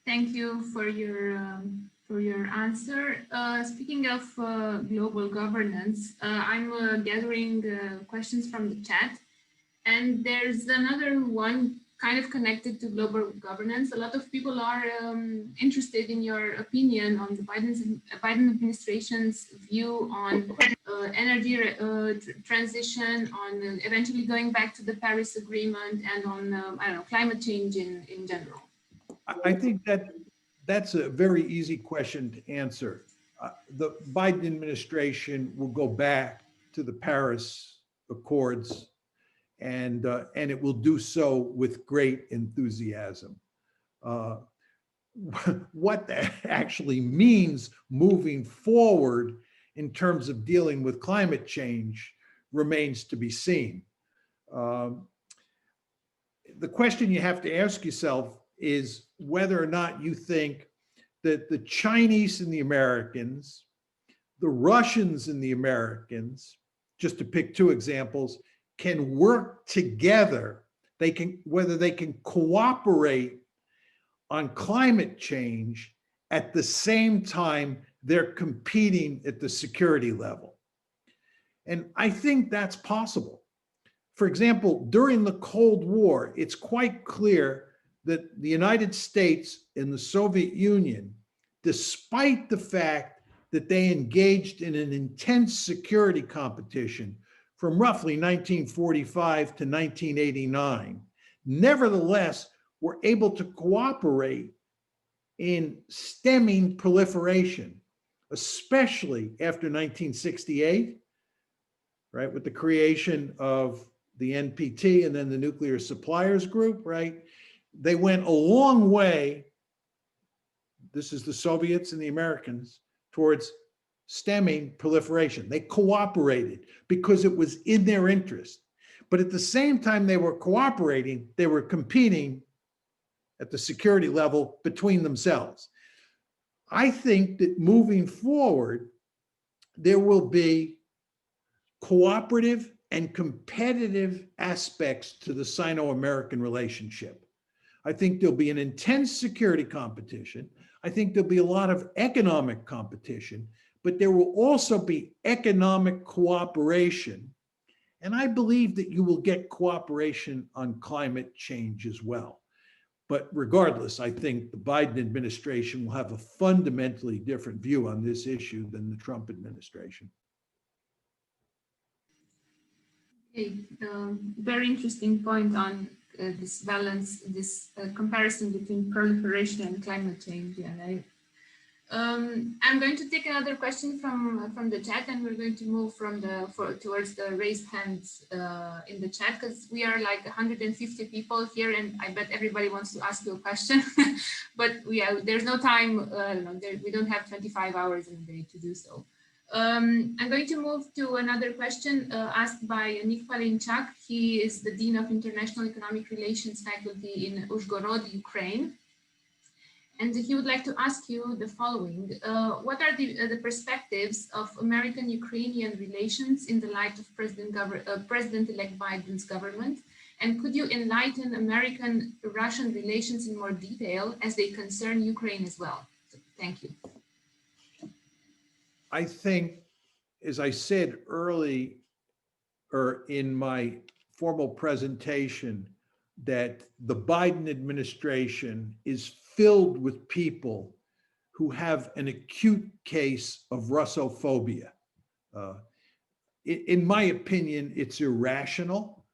Thank you for your answer. Speaking of global governance, I'm gathering questions from the chat, and there's another one kind of connected to global governance. A lot of people are interested in your opinion on the Biden administration's view on energy transition, on eventually going back to the Paris Agreement, and on I don't know, climate change in general. I think that's a very easy question to answer. The Biden administration will go back to the Paris Accords, and it will do so with great enthusiasm. What that actually means moving forward in terms of dealing with climate change remains to be seen. The question you have to ask yourself is whether or not you think that the Chinese and the Americans, the Russians and the Americans, just to pick two examples, can work together. Whether they can cooperate on climate change at the same time they're competing at the security level. And I think that's possible. For example, during the Cold War, it's quite clear that the United States and the Soviet Union, despite the fact that they engaged in an intense security competition from roughly 1945 to 1989, nevertheless were able to cooperate in stemming proliferation, especially after 1968, right, with the creation of the NPT and then the Nuclear Suppliers Group, right? They went a long way, this is the Soviets and the Americans, towards stemming proliferation. They cooperated because it was in their interest. But at the same time they were cooperating, they were competing at the security level between themselves. I think that moving forward, there will be cooperative and competitive aspects to the Sino-American relationship. I think there'll be an intense security competition. I think there'll be a lot of economic competition, but there will also be economic cooperation. And I believe that you will get cooperation on climate change as well. But regardless, I think the Biden administration will have a fundamentally different view on this issue than the Trump administration. Okay, very interesting point on this balance, this comparison between proliferation and climate change. And I'm going to take another question from the chat, and we're going to move towards the raised hands in the chat, because we are like 150 people here, and I bet everybody wants to ask you a question. But there's no time. We don't have 25 hours in a day to do so. I'm going to move to another question asked by Nick Palinchak. He is the Dean of International Economic Relations faculty in Uzhgorod, Ukraine. And he would like to ask you the following. What are the perspectives of American-Ukrainian relations in the light of President-elect Biden's government? And could you enlighten American-Russian relations in more detail as they concern Ukraine as well? So, thank you. I think, as I said early or in my formal presentation, that the Biden administration is filled with people who have an acute case of Russophobia. In my opinion, it's irrational.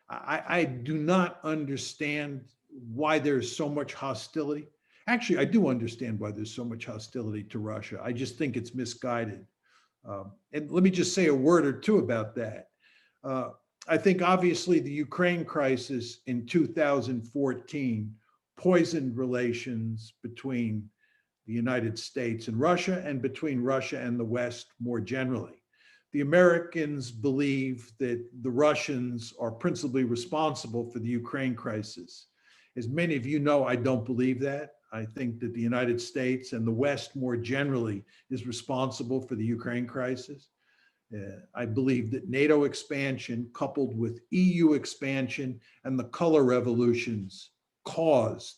I do not understand why there's so much hostility. Actually, I do understand why there's so much hostility to Russia. I just think it's misguided. And let me just say a word or two about that. I think obviously the Ukraine crisis in 2014 poisoned relations between the United States and Russia, and between Russia and the West more generally. The Americans believe that the Russians are principally responsible for the Ukraine crisis. As many of you know, I don't believe that. I think that the United States and the West more generally is responsible for the Ukraine crisis. I believe that NATO expansion coupled with EU expansion and the color revolutions caused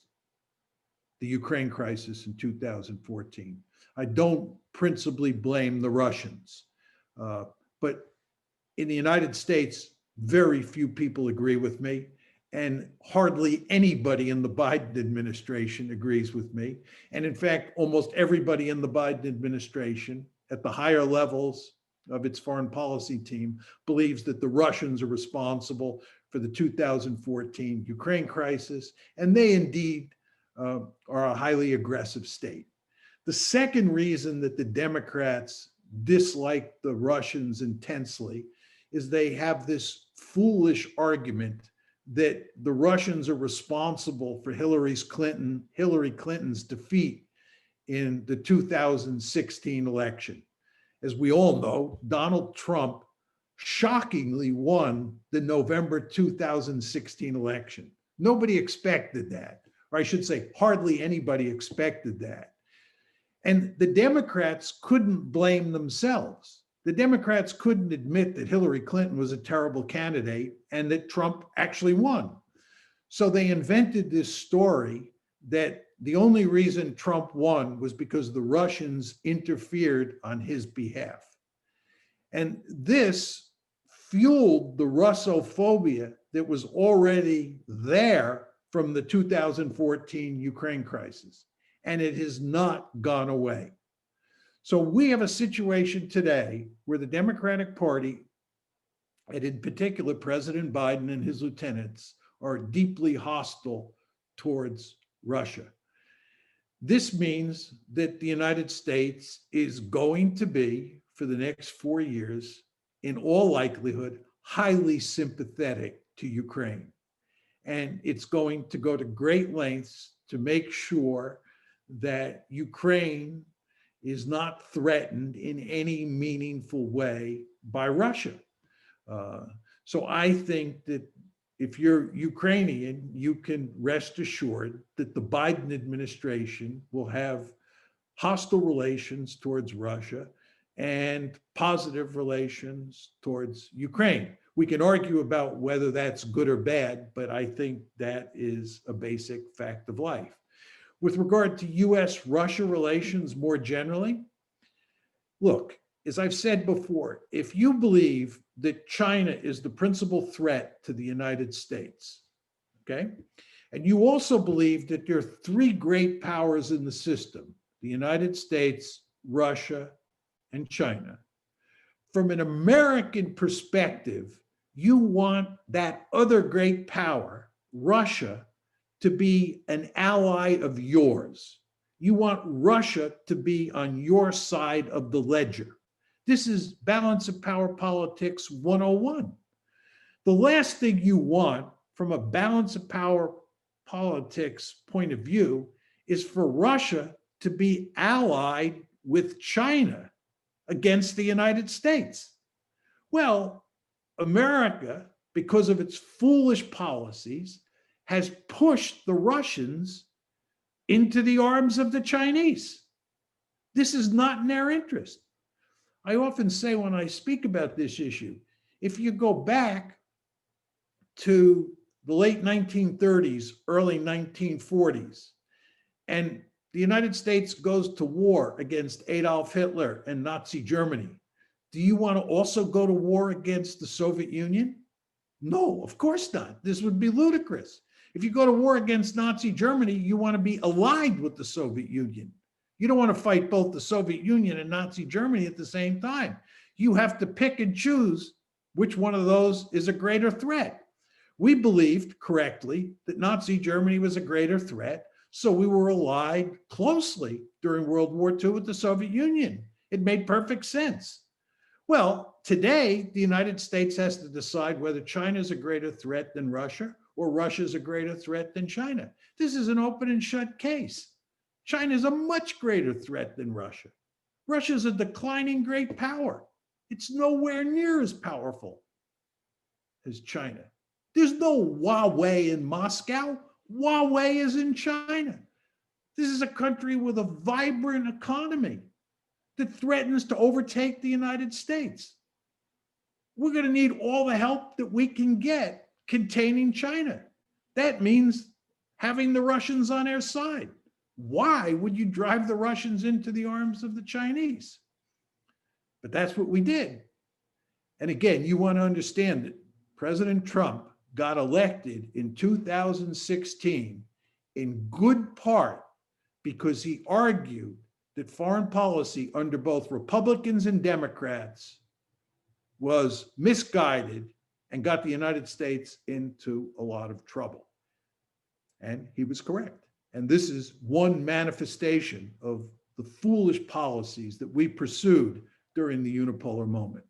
the Ukraine crisis in 2014. I don't principally blame the Russians, but in the United States, very few people agree with me, and hardly anybody in the Biden administration agrees with me. And in fact, almost everybody in the Biden administration at the higher levels of its foreign policy team believes that the Russians are responsible for the 2014 Ukraine crisis, and they indeed are a highly aggressive state. The second reason that the Democrats dislike the Russians intensely is they have this foolish argument that the Russians are responsible for Hillary Clinton's defeat in the 2016 election. As we all know, Donald Trump shockingly won the November 2016 election. Nobody expected that, or I should say, hardly anybody expected that. And the Democrats couldn't blame themselves. The Democrats couldn't admit that Hillary Clinton was a terrible candidate and that Trump actually won. So they invented this story that the only reason Trump won was because the Russians interfered on his behalf. And this fueled the Russophobia that was already there from the 2014 Ukraine crisis, and it has not gone away. So we have a situation today where the Democratic Party, and in particular President Biden and his lieutenants, are deeply hostile towards Russia. This means that the United States is going to be, for the next 4 years, in all likelihood, highly sympathetic to Ukraine. And it's going to go to great lengths to make sure that Ukraine is not threatened in any meaningful way by Russia. So I think that if you're Ukrainian, you can rest assured that the Biden administration will have hostile relations towards Russia and positive relations towards Ukraine. We can argue about whether that's good or bad, but I think that is a basic fact of life. With regard to US-Russia relations more generally, look, as I've said before, if you believe that China is the principal threat to the United States, okay, and you also believe that there are three great powers in the system, the United States, Russia, and China, from an American perspective, you want that other great power, Russia, to be an ally of yours. You want Russia to be on your side of the ledger. This is balance of power politics 101. The last thing you want from a balance of power politics point of view is for Russia to be allied with China. against the United States. Well, America, because of its foolish policies, has pushed the Russians into the arms of the Chinese. This is not in their interest. I often say when I speak about this issue, if you go back to the late 1930s, early 1940s, and the United States goes to war against Adolf Hitler and Nazi Germany, do you want to also go to war against the Soviet Union? No, of course not. This would be ludicrous. If you go to war against Nazi Germany, you want to be allied with the Soviet Union. You don't want to fight both the Soviet Union and Nazi Germany at the same time. You have to pick and choose which one of those is a greater threat. We believed correctly that Nazi Germany was a greater threat, so we were allied closely during World War II with the Soviet Union. It made perfect sense. Well, today, the United States has to decide whether China is a greater threat than Russia or Russia is a greater threat than China. This is an open and shut case. China is a much greater threat than Russia. Russia is a declining great power. It's nowhere near as powerful as China. There's no Huawei in Moscow. Huawei is in China. This is a country with a vibrant economy that threatens to overtake the United States. We're going to need all the help that we can get containing China. That means having the Russians on our side. Why would you drive the Russians into the arms of the Chinese? But that's what we did. And again, you want to understand that President Trump got elected in 2016 in good part because he argued that foreign policy under both Republicans and Democrats was misguided and got the United States into a lot of trouble. And he was correct. And this is one manifestation of the foolish policies that we pursued during the unipolar moment.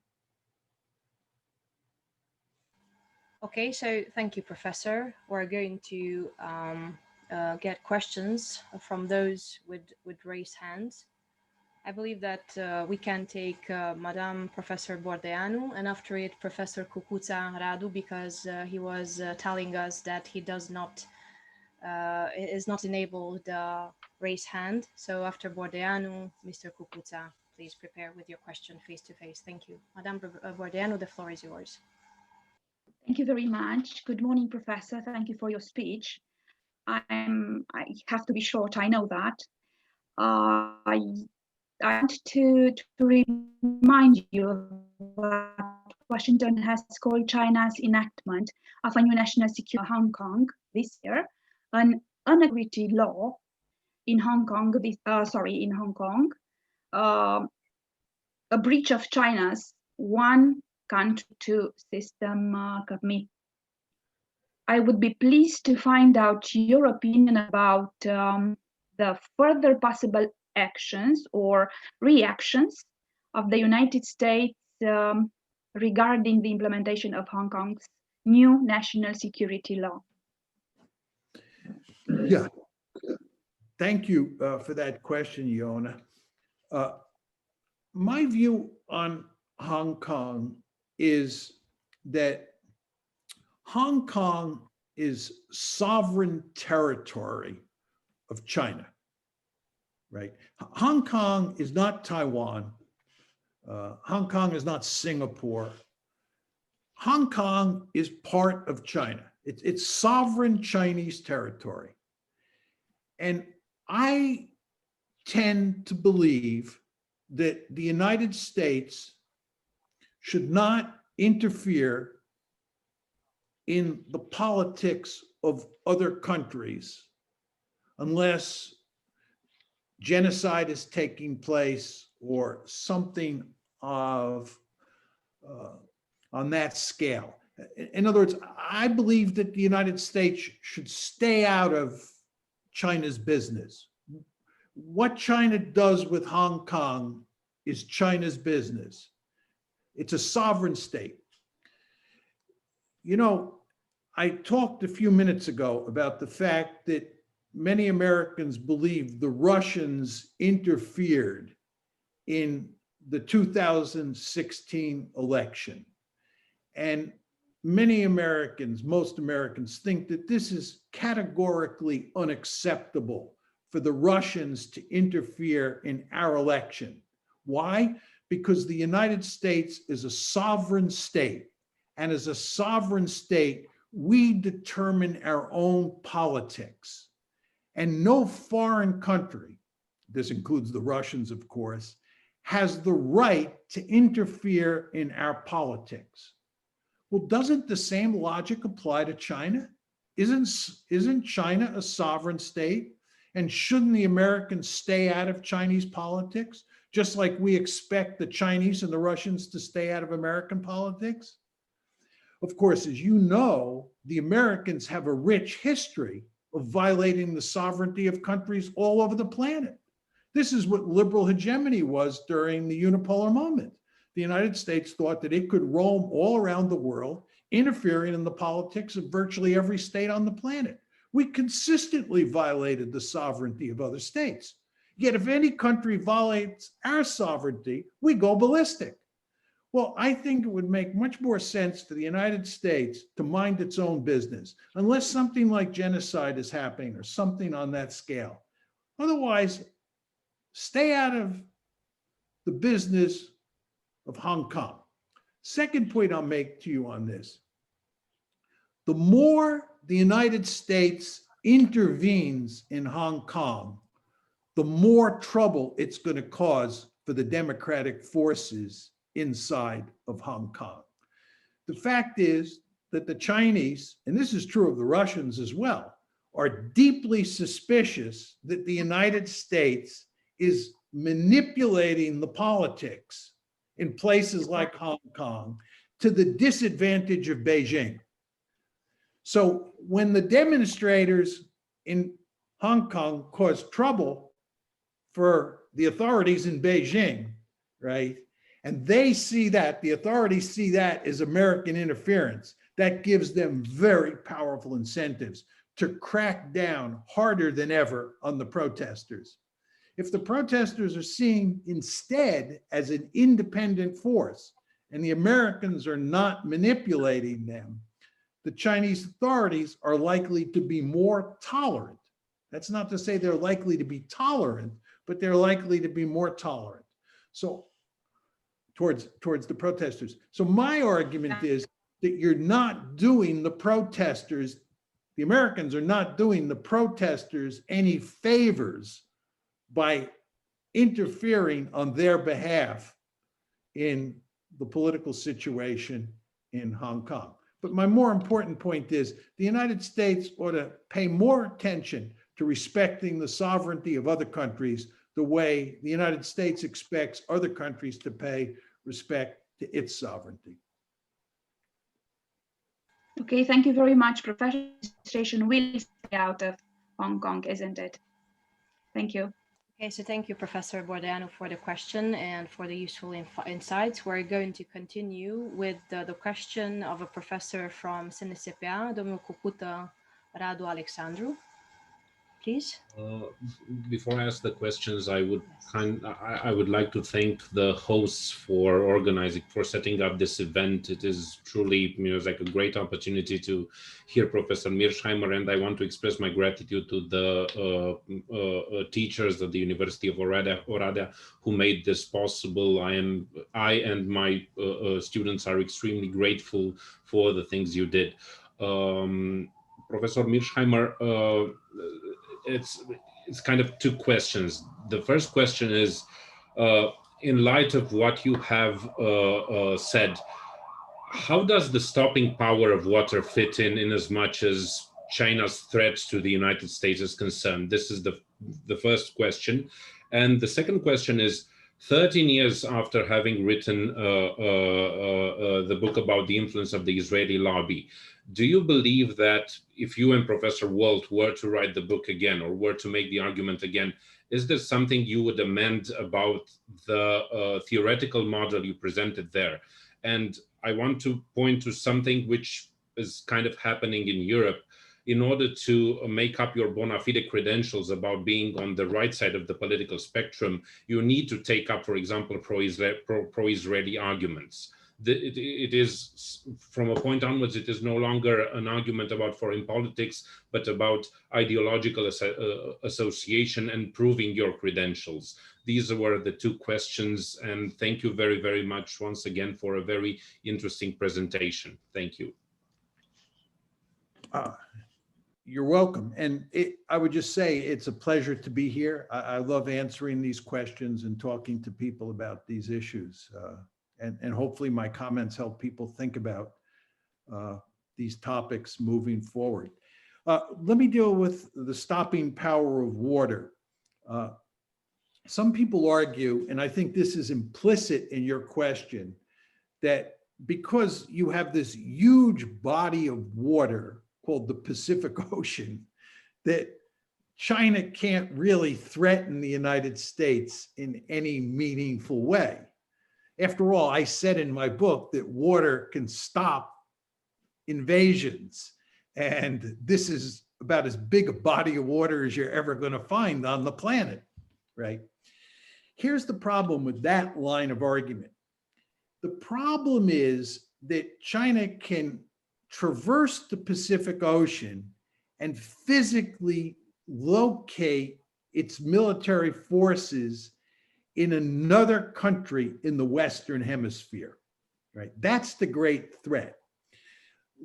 Okay, so thank you, Professor. We're going to get questions from those with raised hands. I believe that we can take Madame Professor Bordeanu, and after it, Professor Cucuța Radu, because he was telling us that he does not, is not enabled raise hand. So after Bordeanu, Mr. Cucuța, please prepare with your question face to face. Thank you. Madame Bordeanu, the floor is yours. Thank you very much. Good morning, Professor. Thank you for your speech. I have to be short, I know that. I want to remind you that Washington has called China's enactment of a new national security in Hong Kong this year an unequity law in Hong Kong, a breach of China's one country, two system commitment. I would be pleased to find out your opinion about the further possible actions or reactions of the United States regarding the implementation of Hong Kong's new national security law. Yeah, thank you for that question, Yona. My view on Hong Kong is that Hong Kong is sovereign territory of China, right? Hong Kong is not Taiwan. Hong Kong is not Singapore. Hong Kong is part of China. It's sovereign Chinese territory. And I tend to believe that the United States should not interfere in the politics of other countries unless genocide is taking place or something of on that scale. In other words, I believe that the United States should stay out of China's business. What China does with Hong Kong is China's business. It's a sovereign state. You know, I talked a few minutes ago about the fact that many Americans believe the Russians interfered in the 2016 election. And many Americans, most Americans, think that this is categorically unacceptable for the Russians to interfere in our election. Why? Because the United States is a sovereign state. And as a sovereign state, we determine our own politics. And no foreign country, this includes the Russians, of course, has the right to interfere in our politics. Well, doesn't the same logic apply to China? Isn't China a sovereign state? And shouldn't the Americans stay out of Chinese politics, just like we expect the Chinese and the Russians to stay out of American politics? Of course, as you know, the Americans have a rich history of violating the sovereignty of countries all over the planet. This is what liberal hegemony was during the unipolar moment. The United States thought that it could roam all around the world, interfering in the politics of virtually every state on the planet. We consistently violated the sovereignty of other states. Yet if any country violates our sovereignty, we go ballistic. Well, I think it would make much more sense for the United States to mind its own business, unless something like genocide is happening or something on that scale. Otherwise, stay out of the business of Hong Kong. Second point I'll make to you on this: the more the United States intervenes in Hong Kong, the more trouble it's going to cause for the democratic forces inside of Hong Kong. The fact is that the Chinese, and this is true of the Russians as well, are deeply suspicious that the United States is manipulating the politics in places like Hong Kong to the disadvantage of Beijing. So when the demonstrators in Hong Kong caused trouble for the authorities in Beijing, right? And they see that, the authorities see that as American interference, that gives them very powerful incentives to crack down harder than ever on the protesters. If the protesters are seen instead as an independent force and the Americans are not manipulating them, the Chinese authorities are likely to be more tolerant. That's not to say they're likely to be tolerant, but they're likely to be more tolerant. So towards the protesters. So my argument is that you're not doing the protesters, the Americans are not doing the protesters any favors by interfering on their behalf in the political situation in Hong Kong. But my more important point is the United States ought to pay more attention to respecting the sovereignty of other countries the way the United States expects other countries to pay respect to its sovereignty. Okay, thank you very much. Professional administration will stay out of Hong Kong, isn't it? Thank you. Okay, so thank you, Professor Bordeanu, for the question and for the useful insights. We're going to continue with the question of a professor from CNSPA, domnul Cupută Radu Alexandru. Please. Before I ask the questions, I would like to thank the hosts for organizing, for setting up this event. It is truly, like a great opportunity to hear Professor Mearsheimer, and I want to express my gratitude to the teachers at the University of Oradea who made this possible. I and my students are extremely grateful for the things you did. Professor Mearsheimer, it's kind of two questions. The first question is, in light of what you have said, how does the stopping power of water fit in as much as China's threats to the United States is concerned? This is the first question. And the second question is, 13 years after having written the book about the influence of the Israeli lobby, do you believe that if you and Professor Walt were to write the book again or were to make the argument again, is there something you would amend about the theoretical model you presented there? And I want to point to something which is kind of happening in Europe. in order to make up your bona fide credentials about being on the right side of the political spectrum, you need to take up, for example, pro-Israeli arguments. It is, from a point onwards, it is no longer an argument about foreign politics, but about ideological association and proving your credentials. These were the two questions, and thank you very, very much once again for a very interesting presentation. Thank you. You're welcome. And I would just say it's a pleasure to be here. I love answering these questions and talking to people about these issues. And hopefully my comments help people think about these topics moving forward. Let me deal with the stopping power of water. Some people argue, and I think this is implicit in your question, that because you have this huge body of water called the Pacific Ocean, that China can't really threaten the United States in any meaningful way. After all, I said in my book that water can stop invasions, and this is about as big a body of water as you're ever going to find on the planet, right? Here's the problem with that line of argument. The problem is that China can traverse the Pacific Ocean and physically locate its military forces in another country in the Western Hemisphere, right? That's the great threat.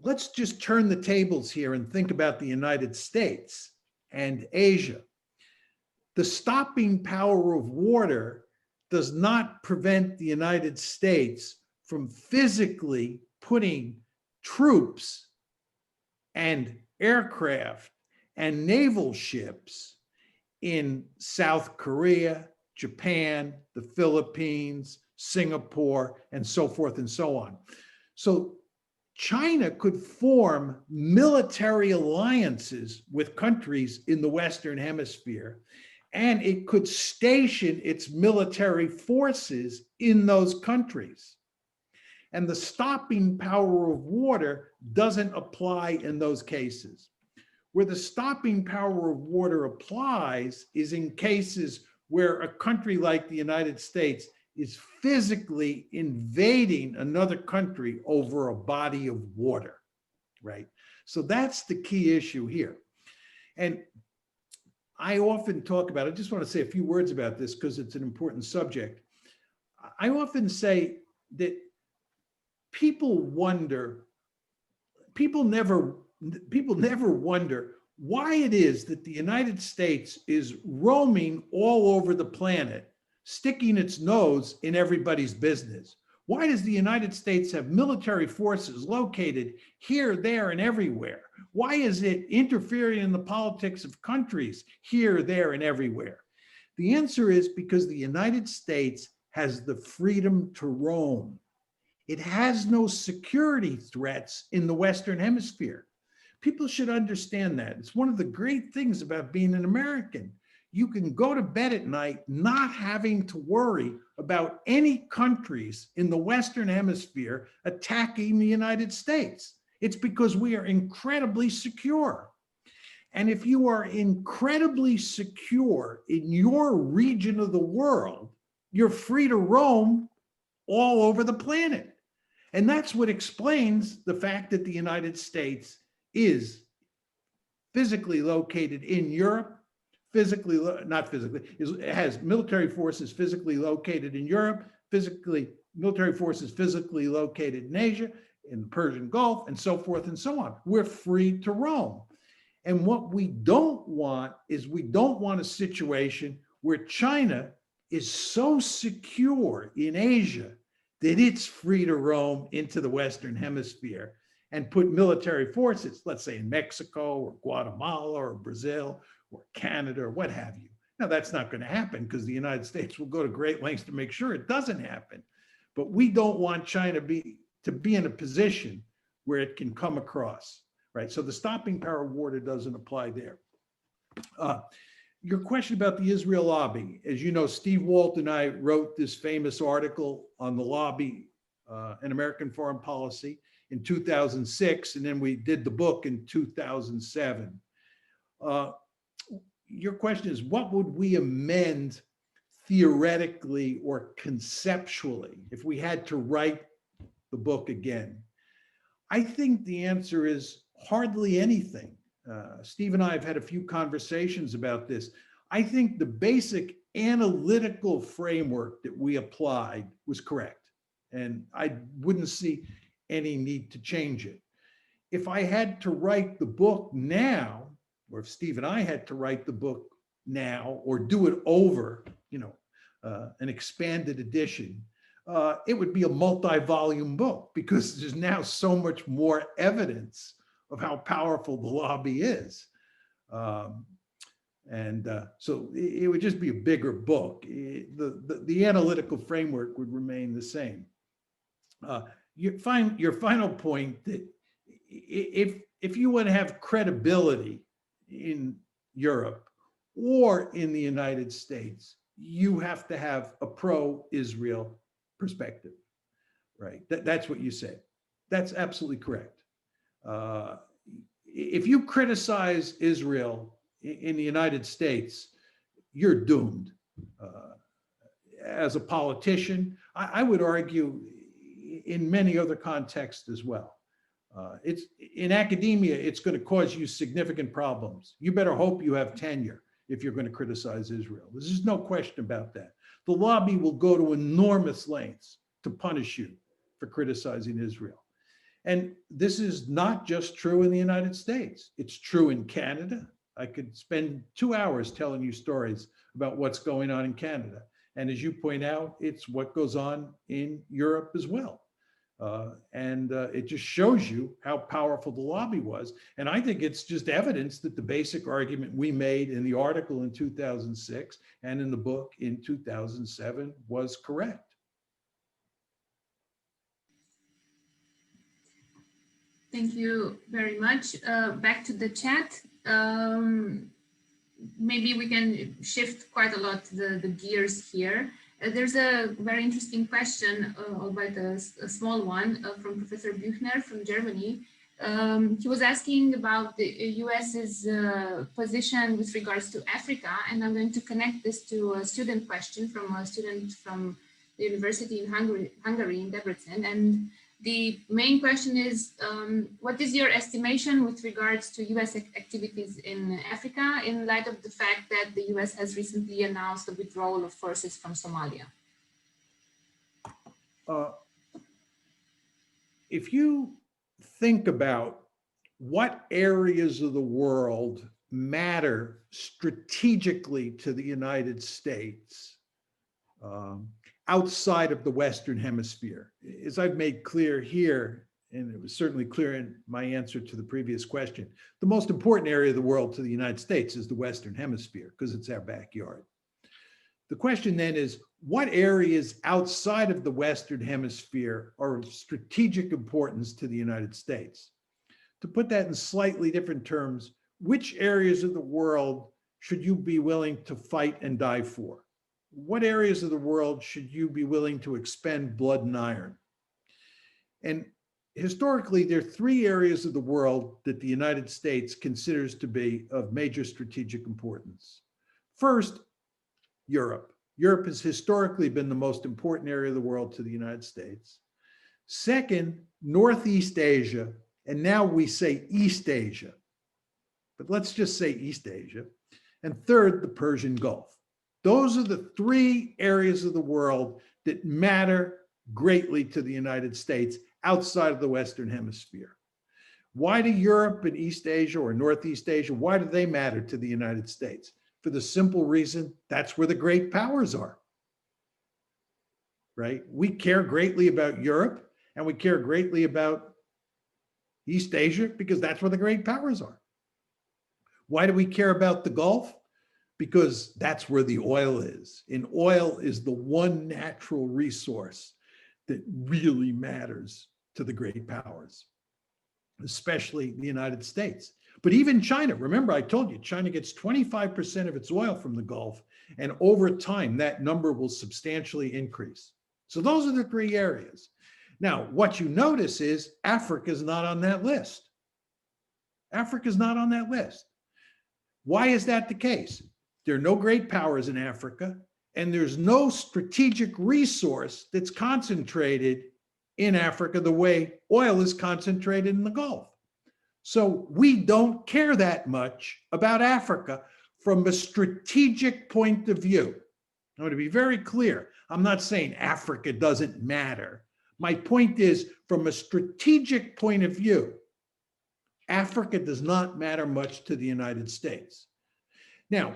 Let's just turn the tables here and think about the United States and Asia. The stopping power of water does not prevent the United States from physically putting troops and aircraft and naval ships in South Korea, Japan, the Philippines, Singapore, and so forth and so on. So China could form military alliances with countries in the Western Hemisphere, and it could station its military forces in those countries. And the stopping power of water doesn't apply in those cases. Where the stopping power of water applies is in cases where a country like the United States is physically invading another country over a body of water, right? So that's the key issue here. And I often talk about, I just want to say a few words about this because it's an important subject. I often say that people never wonder why it is that the United States is roaming all over the planet, sticking its nose in everybody's business. Why does the United States have military forces located here, there, and everywhere? Why is it interfering in the politics of countries here, there, and everywhere? The answer is because the United States has the freedom to roam. It has no security threats in the Western Hemisphere. People should understand that. It's one of the great things about being an American. You can go to bed at night not having to worry about any countries in the Western Hemisphere attacking the United States. It's because we are incredibly secure. And if you are incredibly secure in your region of the world, you're free to roam all over the planet. And that's what explains the fact that the United States is physically located in Europe, it has military forces physically located in Europe, military forces physically located in Asia, in the Persian Gulf, and so forth and so on. We're free to roam. And what we don't want is we don't want a situation where China is so secure in Asia that it's free to roam into the Western Hemisphere and put military forces, let's say in Mexico or Guatemala or Brazil or Canada or what have you. Now that's not going to happen because the United States will go to great lengths to make sure it doesn't happen. But we don't want China to be in a position where it can come across, right? So the stopping power of water doesn't apply there. Your question about the Israel lobby, as you know, Steve Walt and I wrote this famous article on the lobby in American foreign policy. in 2006, and then we did the book in 2007. Your question is, what would we amend theoretically or conceptually if we had to write the book again? I think the answer is hardly anything. Steve and I have had a few conversations about this. I think the basic analytical framework that we applied was correct, and I wouldn't see any need to change it. If I had to write the book now, or if Steve and I had to write the book now or do it over, an expanded edition, it would be a multi-volume book, because there's now so much more evidence of how powerful the lobby is. So it would just be a bigger book. The analytical framework would remain the same. Your final point, that if you want to have credibility in Europe or in the United States, you have to have a pro-Israel perspective, right? That's what you said. That's absolutely correct. If you criticize Israel in the United States, you're doomed. As a politician, I would argue in many other contexts as well. It's in academia, it's going to cause you significant problems. You better hope you have tenure if you're going to criticize Israel. There's no question about that. The lobby will go to enormous lengths to punish you for criticizing Israel. And this is not just true in the United States. It's true in Canada. I could spend 2 hours telling you stories about what's going on in Canada. And as you point out, it's what goes on in Europe as well. It just shows you how powerful the lobby was. And I think it's just evidence that the basic argument we made in the article in 2006 and in the book in 2007 was correct. Thank you very much. Back to the chat. Maybe we can shift quite a lot the gears here. There's a very interesting question, albeit a small one, from Professor Büchner from Germany. He was asking about the US's position with regards to Africa, and I'm going to connect this to a student question from a student from the university in Hungary in Debrecen. And the main question is, what is your estimation with regards to US activities in Africa in light of the fact that the US has recently announced the withdrawal of forces from Somalia? If you think about what areas of the world matter strategically to the United States, outside of the Western Hemisphere, as I've made clear here, and it was certainly clear in my answer to the previous question, the most important area of the world to the United States is the Western Hemisphere, because it's our backyard. The question then is, what areas outside of the Western Hemisphere are of strategic importance to the United States? To put that in slightly different terms, which areas of the world should you be willing to fight and die for? What areas of the world should you be willing to expend blood and iron? And historically, there are 3 areas of the world that the United States considers to be of major strategic importance. First, Europe. Europe has historically been the most important area of the world to the United States. Second, Northeast Asia, and now we say East Asia, but let's just say East Asia. And third, the Persian Gulf. Those are the 3 areas of the world that matter greatly to the United States outside of the Western Hemisphere. Why do Europe and East Asia or Northeast Asia, why do they matter to the United States? For the simple reason, that's where the great powers are, right? We care greatly about Europe and we care greatly about East Asia because that's where the great powers are. Why do we care about the Gulf? Because that's where the oil is. And oil is the one natural resource that really matters to the great powers, especially the United States. But even China, remember I told you, China gets 25% of its oil from the Gulf, and over time that number will substantially increase. So those are the 3 areas. Now, what you notice is Africa is not on that list. Africa is not on that list. Why is that the case? There are no great powers in Africa, and there's no strategic resource that's concentrated in Africa the way oil is concentrated in the Gulf. So we don't care that much about Africa from a strategic point of view. I want to be very clear. I'm not saying Africa doesn't matter. My point is, from a strategic point of view, Africa does not matter much to the United States. Now,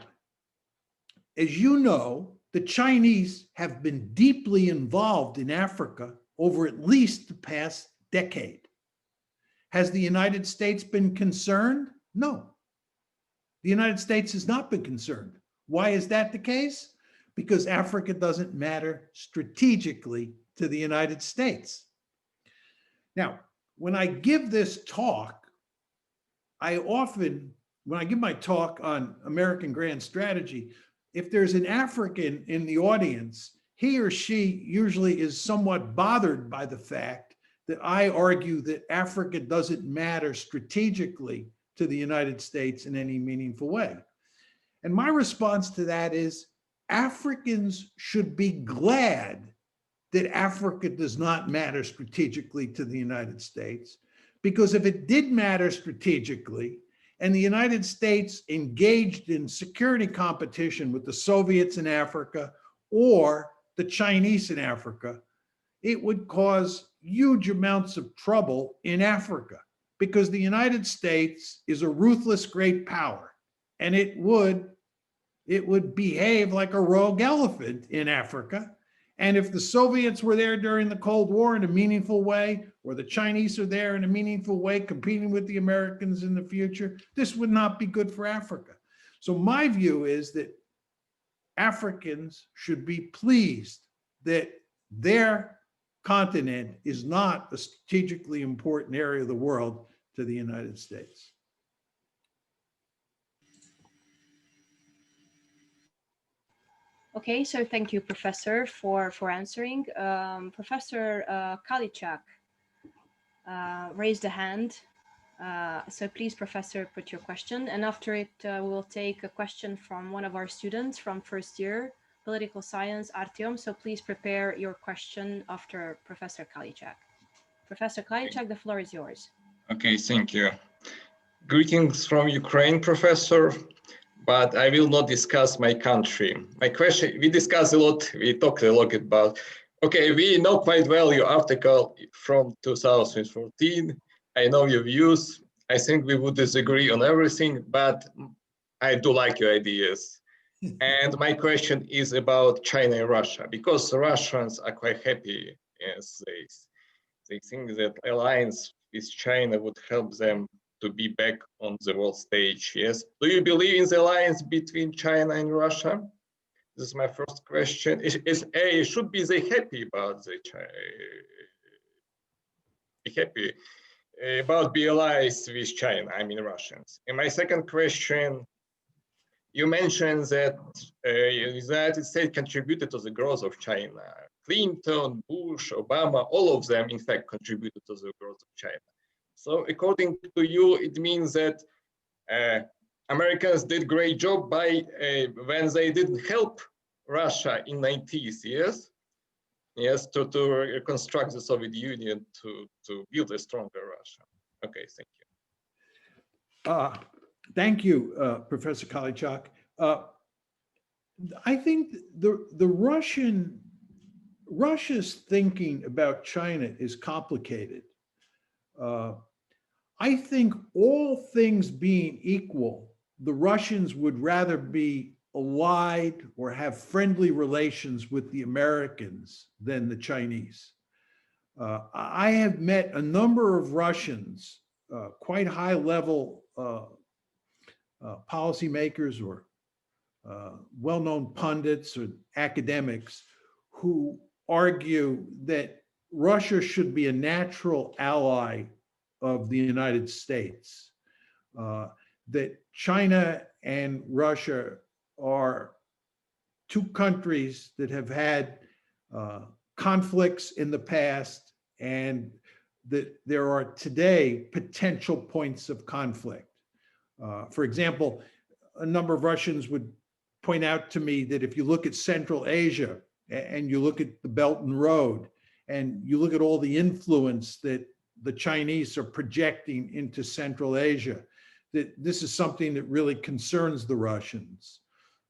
as you know, the Chinese have been deeply involved in Africa over at least the past decade. Has the United States been concerned? No. The United States has not been concerned. Why is that the case? Because Africa doesn't matter strategically to the United States. Now, when I give this talk, when I give my talk on American Grand Strategy, if there's an African in the audience, he or she usually is somewhat bothered by the fact that I argue that Africa doesn't matter strategically to the United States in any meaningful way. And my response to that is, Africans should be glad that Africa does not matter strategically to the United States, because if it did matter strategically, and the United States engaged in security competition with the Soviets in Africa or the Chinese in Africa, it would cause huge amounts of trouble in Africa, because the United States is a ruthless great power, and it would behave like a rogue elephant in Africa. And if the Soviets were there during the Cold War in a meaningful way, or the Chinese are there in a meaningful way competing with the Americans in the future, this would not be good for Africa. So my view is that Africans should be pleased that their continent is not a strategically important area of the world to the United States. Okay, so thank you, Professor, for answering. Professor Kalichak raised a hand. So please, Professor, put your question. And after it, we'll take a question from one of our students from first year, political science, Artyom. So please prepare your question after Professor Kalichak. Professor Kalichak, the floor is yours. Okay, thank you. Greetings from Ukraine, Professor. But I will not discuss my country. My question, we discussed a lot, we talked a lot about, okay, we know quite well your article from 2014. I know your views. I think we would disagree on everything, but I do like your ideas. And my question is about China and Russia, because the Russians are quite happy as they think that alliance with China would help them to be back on the world stage, yes? Do you believe in the alliance between China and Russia? This is my first question. Should be they happy about the happy about be allies with China, I mean Russians. And my second question, you mentioned that the United States contributed to the growth of China. Clinton, Bush, Obama, all of them, in fact, contributed to the growth of China. So according to you, it means that Americans did great job by when they didn't help Russia in 90s, yes? Yes, to reconstruct the Soviet Union, to build a stronger Russia. Okay, thank you. Thank you, Professor Kalichak. I think Russia's thinking about China is complicated. I think all things being equal, the Russians would rather be allied or have friendly relations with the Americans than the Chinese. I have met a number of Russians, quite high level policymakers or well-known pundits or academics who argue that Russia should be a natural ally of the United States, that China and Russia are two countries that have had conflicts in the past and that there are today potential points of conflict. For example, a number of Russians would point out to me that if you look at Central Asia and you look at the Belt and Road and you look at all the influence that the Chinese are projecting into Central Asia, that this is something that really concerns the Russians.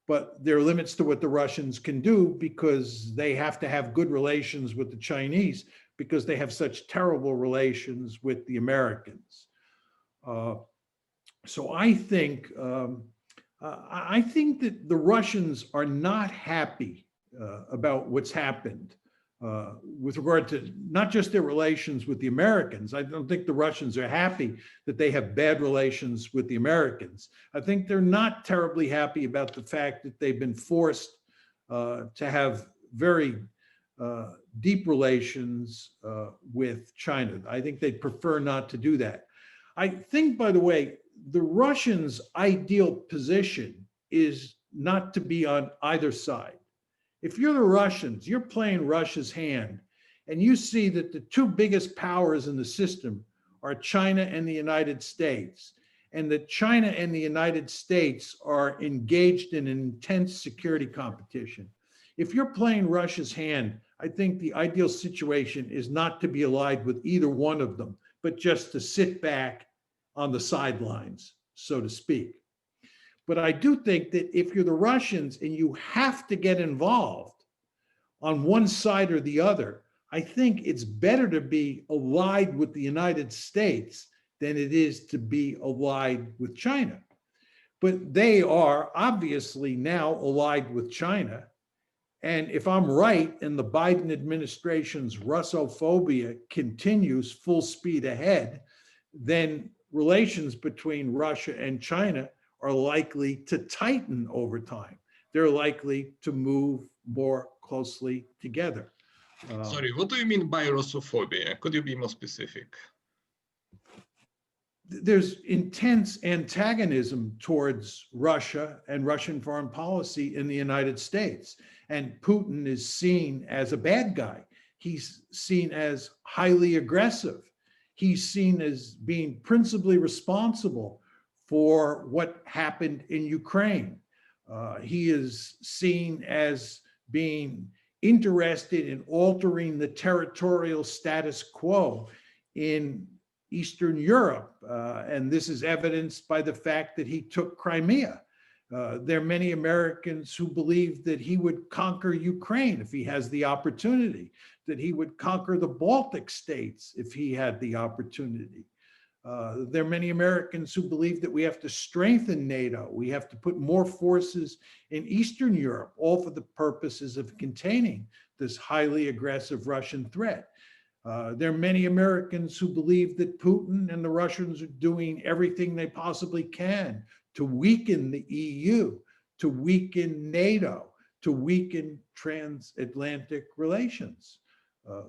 But there are limits to what the Russians can do because they have to have good relations with the Chinese because they have such terrible relations with the Americans. So I think that the Russians are not happy about what's happened with regard to not just their relations with the Americans. I don't think the Russians are happy that they have bad relations with the Americans. I think they're not terribly happy about the fact that they've been forced to have very deep relations with China. I think they'd prefer not to do that. I think, by the way, the Russians' ideal position is not to be on either side. If you're the Russians, you're playing Russia's hand, and you see that the two biggest powers in the system are China and the United States, and that China and the United States are engaged in an intense security competition. If you're playing Russia's hand, I think the ideal situation is not to be allied with either one of them, but just to sit back on the sidelines, so to speak. But I do think that if you're the Russians and you have to get involved on one side or the other, I think it's better to be allied with the United States than it is to be allied with China. But they are obviously now allied with China. And if I'm right and the Biden administration's Russophobia continues full speed ahead, then relations between Russia and China are likely to tighten over time. They're likely to move more closely together. Sorry, what do you mean by Russophobia? Could you be more specific? There's intense antagonism towards Russia and Russian foreign policy in the United States. And Putin is seen as a bad guy. He's seen as highly aggressive. He's seen as being principally responsible for what happened in Ukraine. He is seen as being interested in altering the territorial status quo in Eastern Europe. And this is evidenced by the fact that he took Crimea. There are many Americans who believe that he would conquer Ukraine if he has the opportunity, that he would conquer the Baltic states if he had the opportunity. There are many Americans who believe that we have to strengthen NATO. We have to put more forces in Eastern Europe, all for the purposes of containing this highly aggressive Russian threat. There are many Americans who believe that Putin and the Russians are doing everything they possibly can to weaken the EU, to weaken NATO, to weaken transatlantic relations.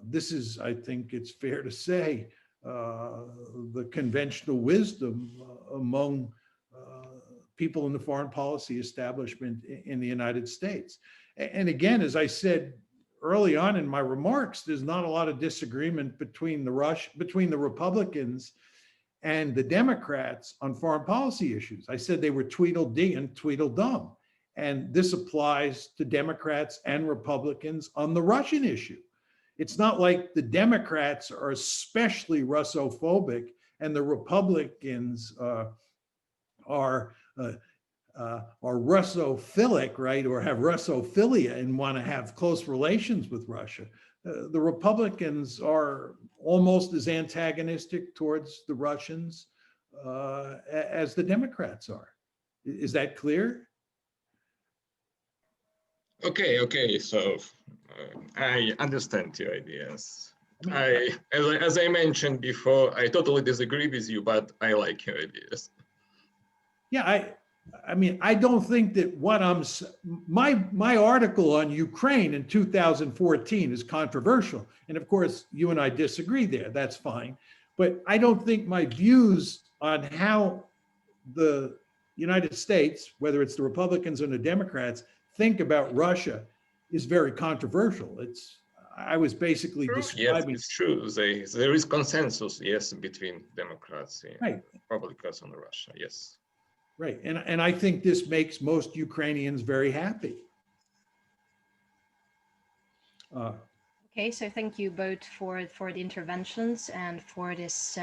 This is, I think it's fair to say, the conventional wisdom among people in the foreign policy establishment in the United States. And again, as I said early on in my remarks, there's not a lot of disagreement between the Republicans and the Democrats on foreign policy issues. I said they were Tweedledee and Tweedledum. And this applies to Democrats and Republicans on the Russian issue. It's not like the Democrats are especially Russophobic and the Republicans are Russophilic, right, or have Russophilia and want to have close relations with Russia. The Republicans are almost as antagonistic towards the Russians as the Democrats are. Is that clear? Okay. So I understand your ideas. As I mentioned before, I totally disagree with you, but I like your ideas. Yeah, I mean, I don't think that my article on Ukraine in 2014 is controversial. And of course, you and I disagree there, that's fine. But I don't think my views on how the United States, whether it's the Republicans or the Democrats, think about Russia is very controversial. I was basically Yes, describing. it's true. There is consensus, yes, between Democrats, Right. Republicans, and Russia. Yes. Right. And I think this makes most Ukrainians very happy. Okay, so thank you both for the interventions and for this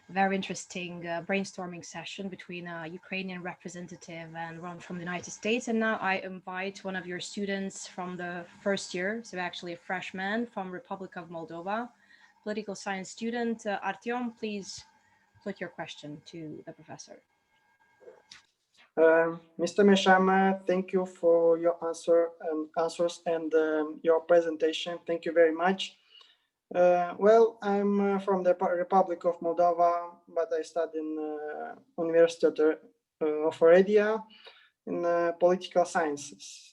very interesting brainstorming session between a Ukrainian representative and one from the United States. And now I invite one of your students from the first year, so actually a freshman from Republic of Moldova, political science student. Artyom, please put your question to the professor. Mr. Meshama, thank you for your answers and your presentation. Thank you very much. Well, I'm from the Republic of Moldova, but I study in University of Oradea in political sciences.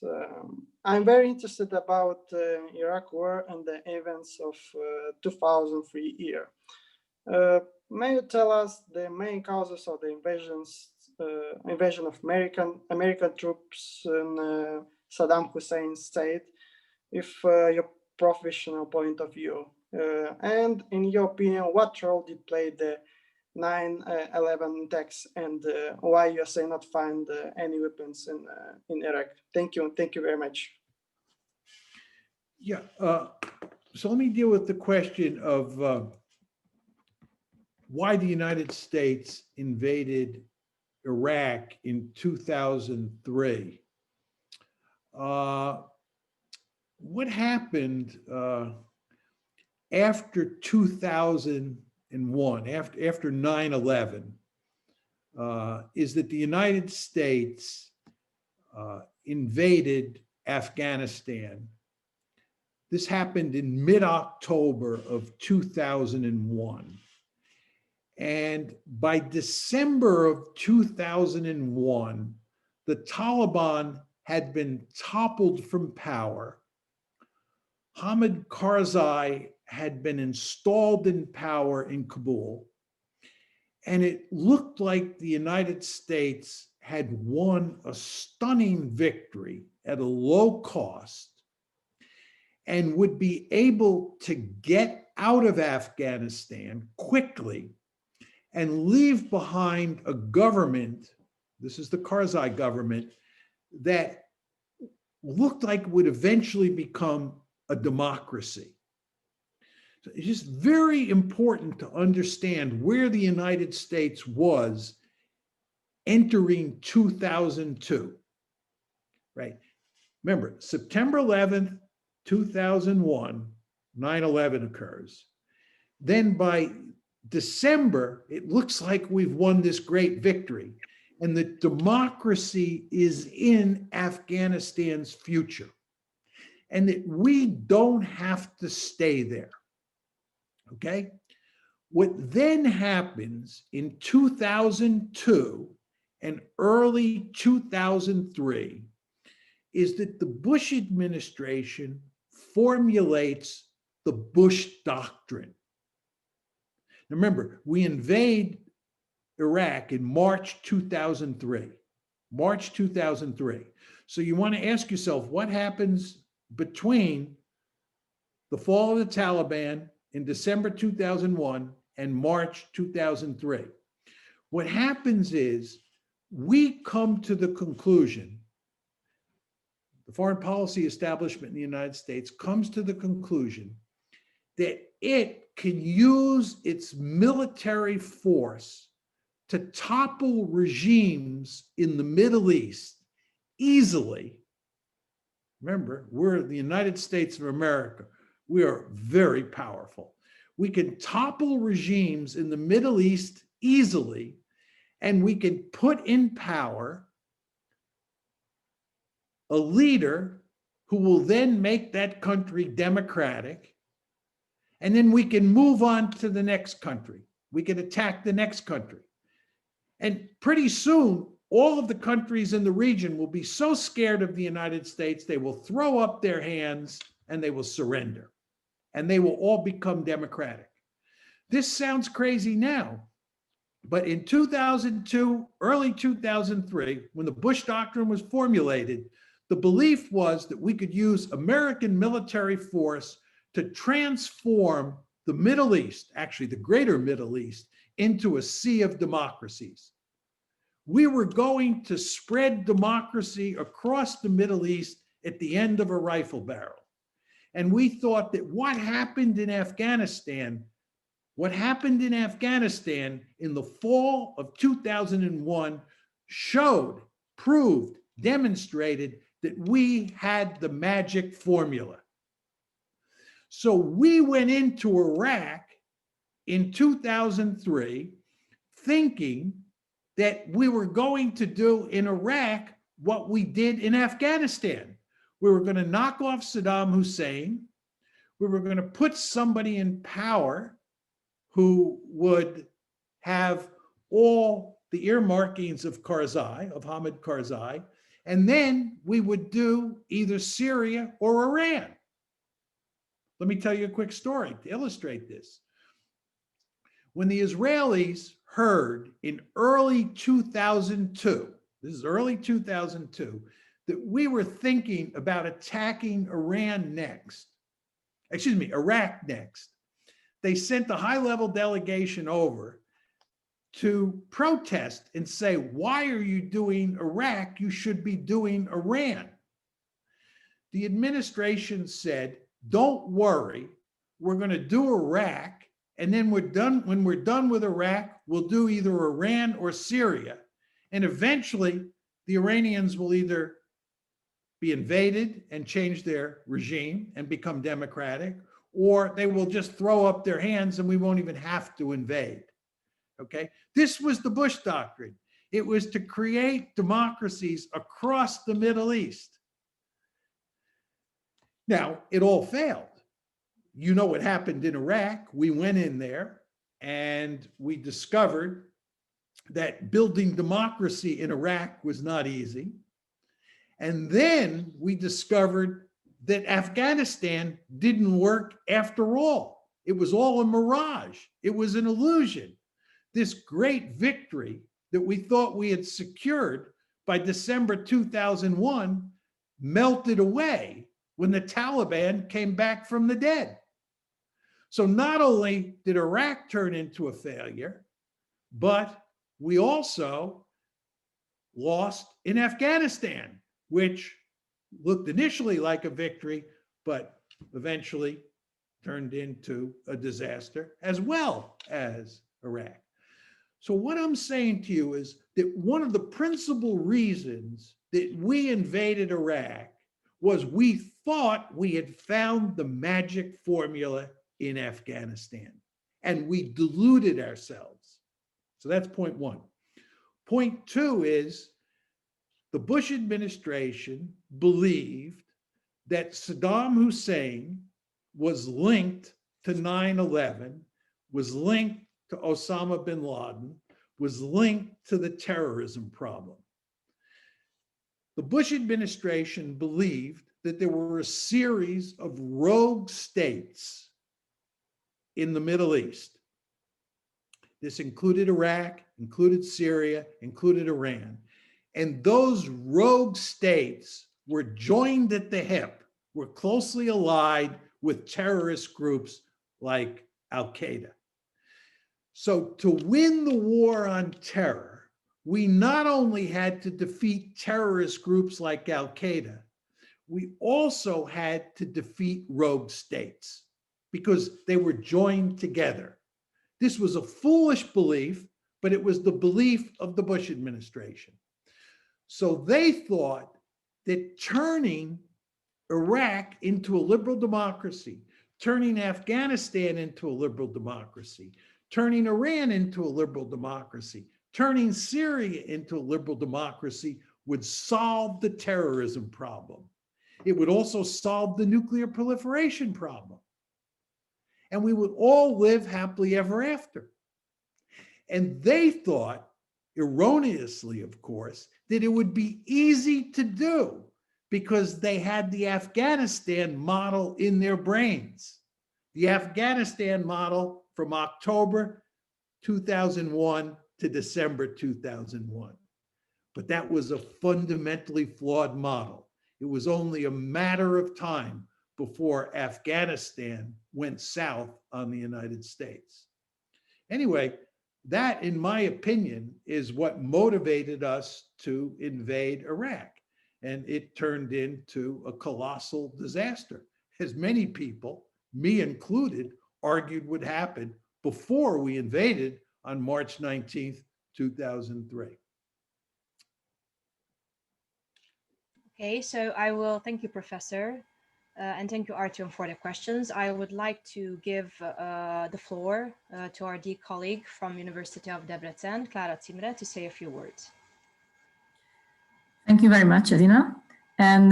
I'm very interested about Iraq war and the events of 2003 year. May you tell us the main causes of the invasion of American troops in Saddam Hussein's state, if your professional point of view? And in your opinion, what role did play the 9/11 attacks, and why USA not find any weapons in Iraq? Thank you very much. Yeah. So let me deal with the question of why the United States invaded Iraq in 2003. What happened after 2001, after 9/11, is that the United States invaded Afghanistan. This happened in mid-October of 2001. And by December of 2001, the Taliban had been toppled from power. Hamid Karzai had been installed in power in Kabul. And it looked like the United States had won a stunning victory at a low cost and would be able to get out of Afghanistan quickly and leave behind a government, this is the Karzai government, that looked like would eventually become a democracy. So it's just very important to understand where the United States was entering 2002, right? Remember, September 11th, 2001, 9/11 occurs. Then by December, it looks like we've won this great victory, and the democracy is in Afghanistan's future, and that we don't have to stay there. Okay? What then happens in 2002 and early 2003 is that the Bush administration formulates the Bush Doctrine. Now remember, we invade Iraq in March 2003. March 2003. So you want to ask yourself, what happens between the fall of the Taliban in December 2001 and March 2003? What happens is we come to the conclusion, the foreign policy establishment in the United States comes to the conclusion that it can use its military force to topple regimes in the Middle East easily. Remember, we're the United States of America. We are very powerful. We can topple regimes in the Middle East easily, and we can put in power a leader who will then make that country democratic. And then we can move on to the next country. We can attack the next country. And pretty soon, all of the countries in the region will be so scared of the United States, they will throw up their hands and they will surrender. And they will all become democratic. This sounds crazy now, but in 2002, early 2003, when the Bush Doctrine was formulated, the belief was that we could use American military force to transform the Middle East, actually the greater Middle East, into a sea of democracies. We were going to spread democracy across the Middle East at the end of a rifle barrel. And we thought that what happened in Afghanistan in the fall of 2001 showed, proved, demonstrated that we had the magic formula. So we went into Iraq in 2003 thinking that we were going to do in Iraq what we did in Afghanistan. We were going to knock off Saddam Hussein. We were going to put somebody in power who would have all the earmarkings of Karzai, of Hamid Karzai, and then we would do either Syria or Iran. Let me tell you a quick story to illustrate this. When the Israelis heard in early 2002, this is early 2002, that we were thinking about attacking Iraq next, they sent a high-level delegation over to protest and say, why are you doing Iraq? You should be doing Iran. The administration said, don't worry, we're going to do Iraq, and then when we're done with Iraq, we'll do either Iran or Syria. And eventually, the Iranians will either be invaded and change their regime and become democratic, or they will just throw up their hands and we won't even have to invade. Okay? This was the Bush Doctrine. It was to create democracies across the Middle East. Now, it all failed. You know what happened in Iraq. We went in there and we discovered that building democracy in Iraq was not easy. And then we discovered that Afghanistan didn't work after all. It was all a mirage. It was an illusion. This great victory that we thought we had secured by December 2001 melted away when the Taliban came back from the dead. So not only did Iraq turn into a failure, but we also lost in Afghanistan, which looked initially like a victory, but eventually turned into a disaster, as well as Iraq. So what I'm saying to you is that one of the principal reasons that we invaded Iraq was we thought we had found the magic formula in Afghanistan, and we deluded ourselves. So that's point one. Point two is the Bush administration believed that Saddam Hussein was linked to 9/11, was linked to Osama bin Laden, was linked to the terrorism problem. The Bush administration believed that there were a series of rogue states in the Middle East. This included Iraq, included Syria, included Iran. And those rogue states were joined at the hip, were closely allied with terrorist groups like Al-Qaeda. So to win the war on terror, we not only had to defeat terrorist groups like Al-Qaeda, we also had to defeat rogue states because they were joined together. This was a foolish belief, but it was the belief of the Bush administration. So they thought that turning Iraq into a liberal democracy, turning Afghanistan into a liberal democracy, turning Iran into a liberal democracy, turning Syria into a liberal democracy would solve the terrorism problem. It would also solve the nuclear proliferation problem. And we would all live happily ever after. And they thought, erroneously, of course, that it would be easy to do because they had the Afghanistan model in their brains. The Afghanistan model from October 2001 to December 2001. But that was a fundamentally flawed model. It was only a matter of time before Afghanistan went south on the United States. Anyway, that, in my opinion, is what motivated us to invade Iraq. And it turned into a colossal disaster, as many people, me included, argued would happen before we invaded on March 19th, 2003. Okay, so I will thank you, Professor, and thank you, Artyom, for the questions. I would like to give the floor to our dear colleague from University of Debrecen, Klára Cimre, to say a few words. Thank you very much, Edina. And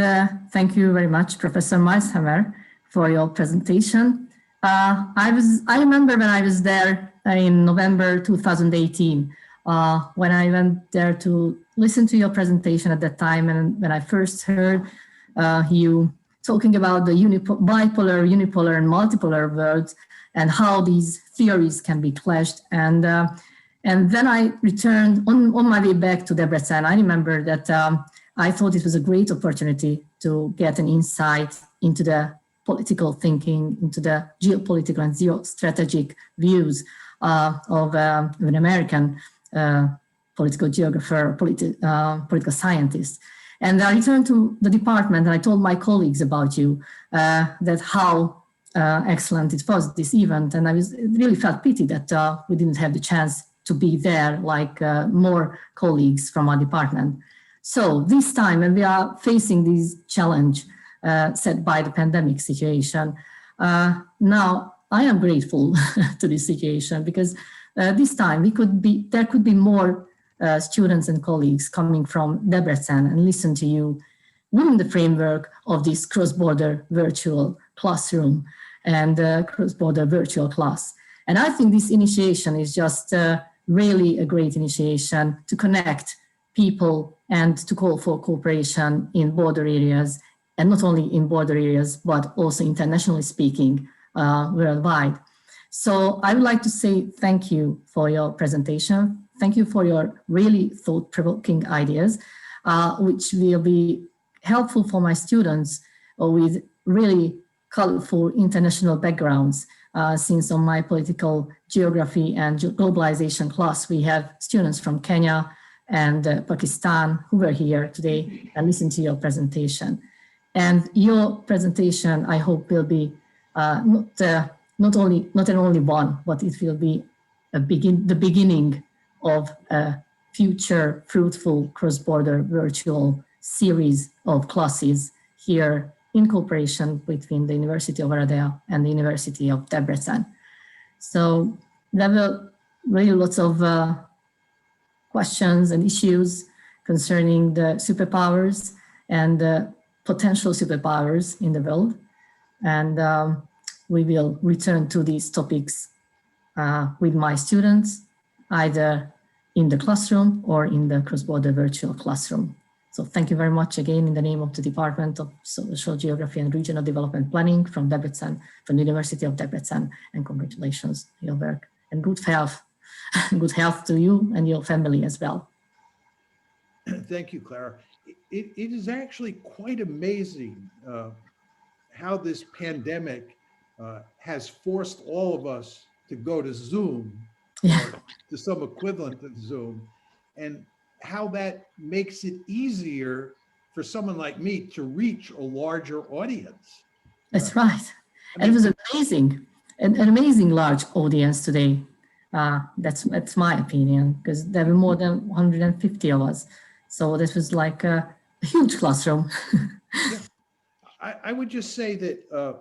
thank you very much, Professor Meishammer, for your presentation. I remember when I was there in November 2018, when I went there to listen to your presentation at that time, and when I first heard you talking about the bipolar, unipolar, and multipolar worlds, and how these theories can be clashed. And then I returned on my way back to Debrecen. I remember that I thought it was a great opportunity to get an insight into the political thinking, into the geopolitical and geostrategic views of an American political geographer, political scientist. And I returned to the department and I told my colleagues about you, that how excellent it was, this event. And I really felt pity that we didn't have the chance to be there like more colleagues from our department. So this time, when we are facing this challenge set by the pandemic situation, now I am grateful to this situation, because this time there could be more students and colleagues coming from Debrecen and listen to you within the framework of this cross-border virtual classroom and cross-border virtual class. And I think this initiation is just really a great initiation to connect people and to call for cooperation in border areas, and not only in border areas, but also internationally speaking, worldwide. So I would like to say thank you for your presentation. Thank you for your really thought-provoking ideas, which will be helpful for my students with really colorful international backgrounds. Since on my political geography and globalization class, we have students from Kenya and Pakistan who were here today and listened to your presentation. And your presentation, I hope, will be not only one, but it will be the beginning of a future fruitful cross-border virtual series of classes here in cooperation between the University of Oradea and the University of Debrecen. So there were really lots of questions and issues concerning the superpowers and the potential superpowers in the world. And we will return to these topics with my students, either in the classroom or in the cross-border virtual classroom. So thank you very much again in the name of the Department of Social Geography and Regional Development Planning from Debrecen, from the University of Debrecen, and congratulations on your work and good health to you and your family as well. Thank you, Klára. It is actually quite amazing how this pandemic has forced all of us to go to Zoom, or to some equivalent of Zoom, and how that makes it easier for someone like me to reach a larger audience. That's right. And it was amazing, an amazing large audience today. That's my opinion, because there were more than 150 of us. So this was like a huge classroom. Yeah. I would just say that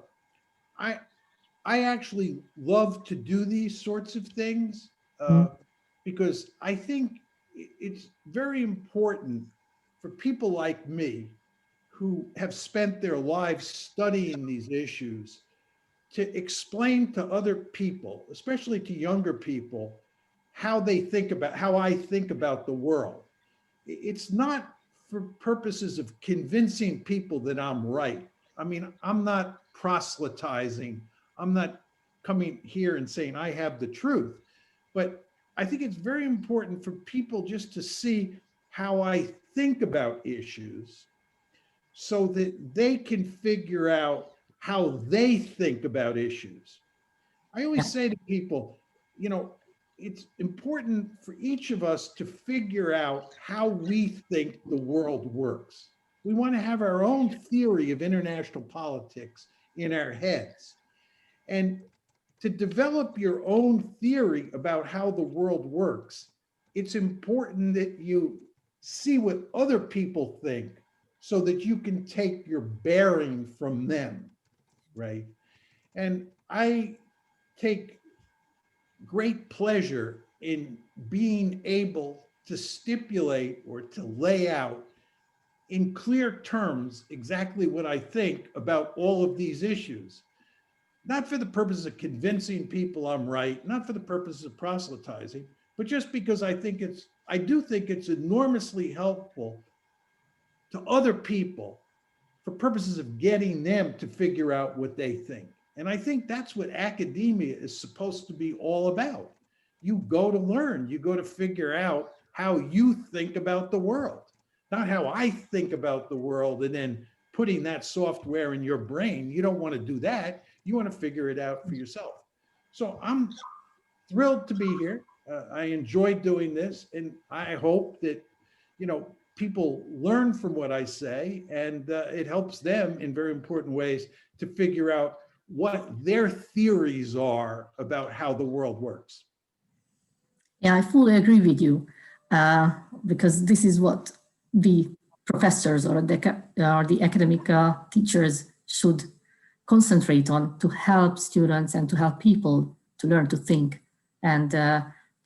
I actually love to do these sorts of things because I think it's very important for people like me who have spent their lives studying these issues to explain to other people, especially to younger people, how I think about the world. It's not for purposes of convincing people that I'm right. I mean, I'm not proselytizing. I'm not coming here and saying I have the truth, but I think it's very important for people just to see how I think about issues so that they can figure out how they think about issues. I always say to people, you know, it's important for each of us to figure out how we think the world works. We want to have our own theory of international politics in our heads. And to develop your own theory about how the world works, it's important that you see what other people think so that you can take your bearing from them, right? And I take great pleasure in being able to stipulate or to lay out in clear terms exactly what I think about all of these issues. Not for the purpose of convincing people I'm right, not for the purpose of proselytizing, but just because I do think it's enormously helpful to other people for purposes of getting them to figure out what they think. And I think that's what academia is supposed to be all about. You go to learn, you go to figure out how you think about the world, not how I think about the world and then putting that software in your brain. You don't want to do that. You want to figure it out for yourself. So I'm thrilled to be here. I enjoy doing this, and I hope that, you know, people learn from what I say, and it helps them in very important ways to figure out what their theories are about how the world works. Yeah, I fully agree with you, because this is what the professors or the academic teachers should concentrate on, to help students and to help people to learn to think and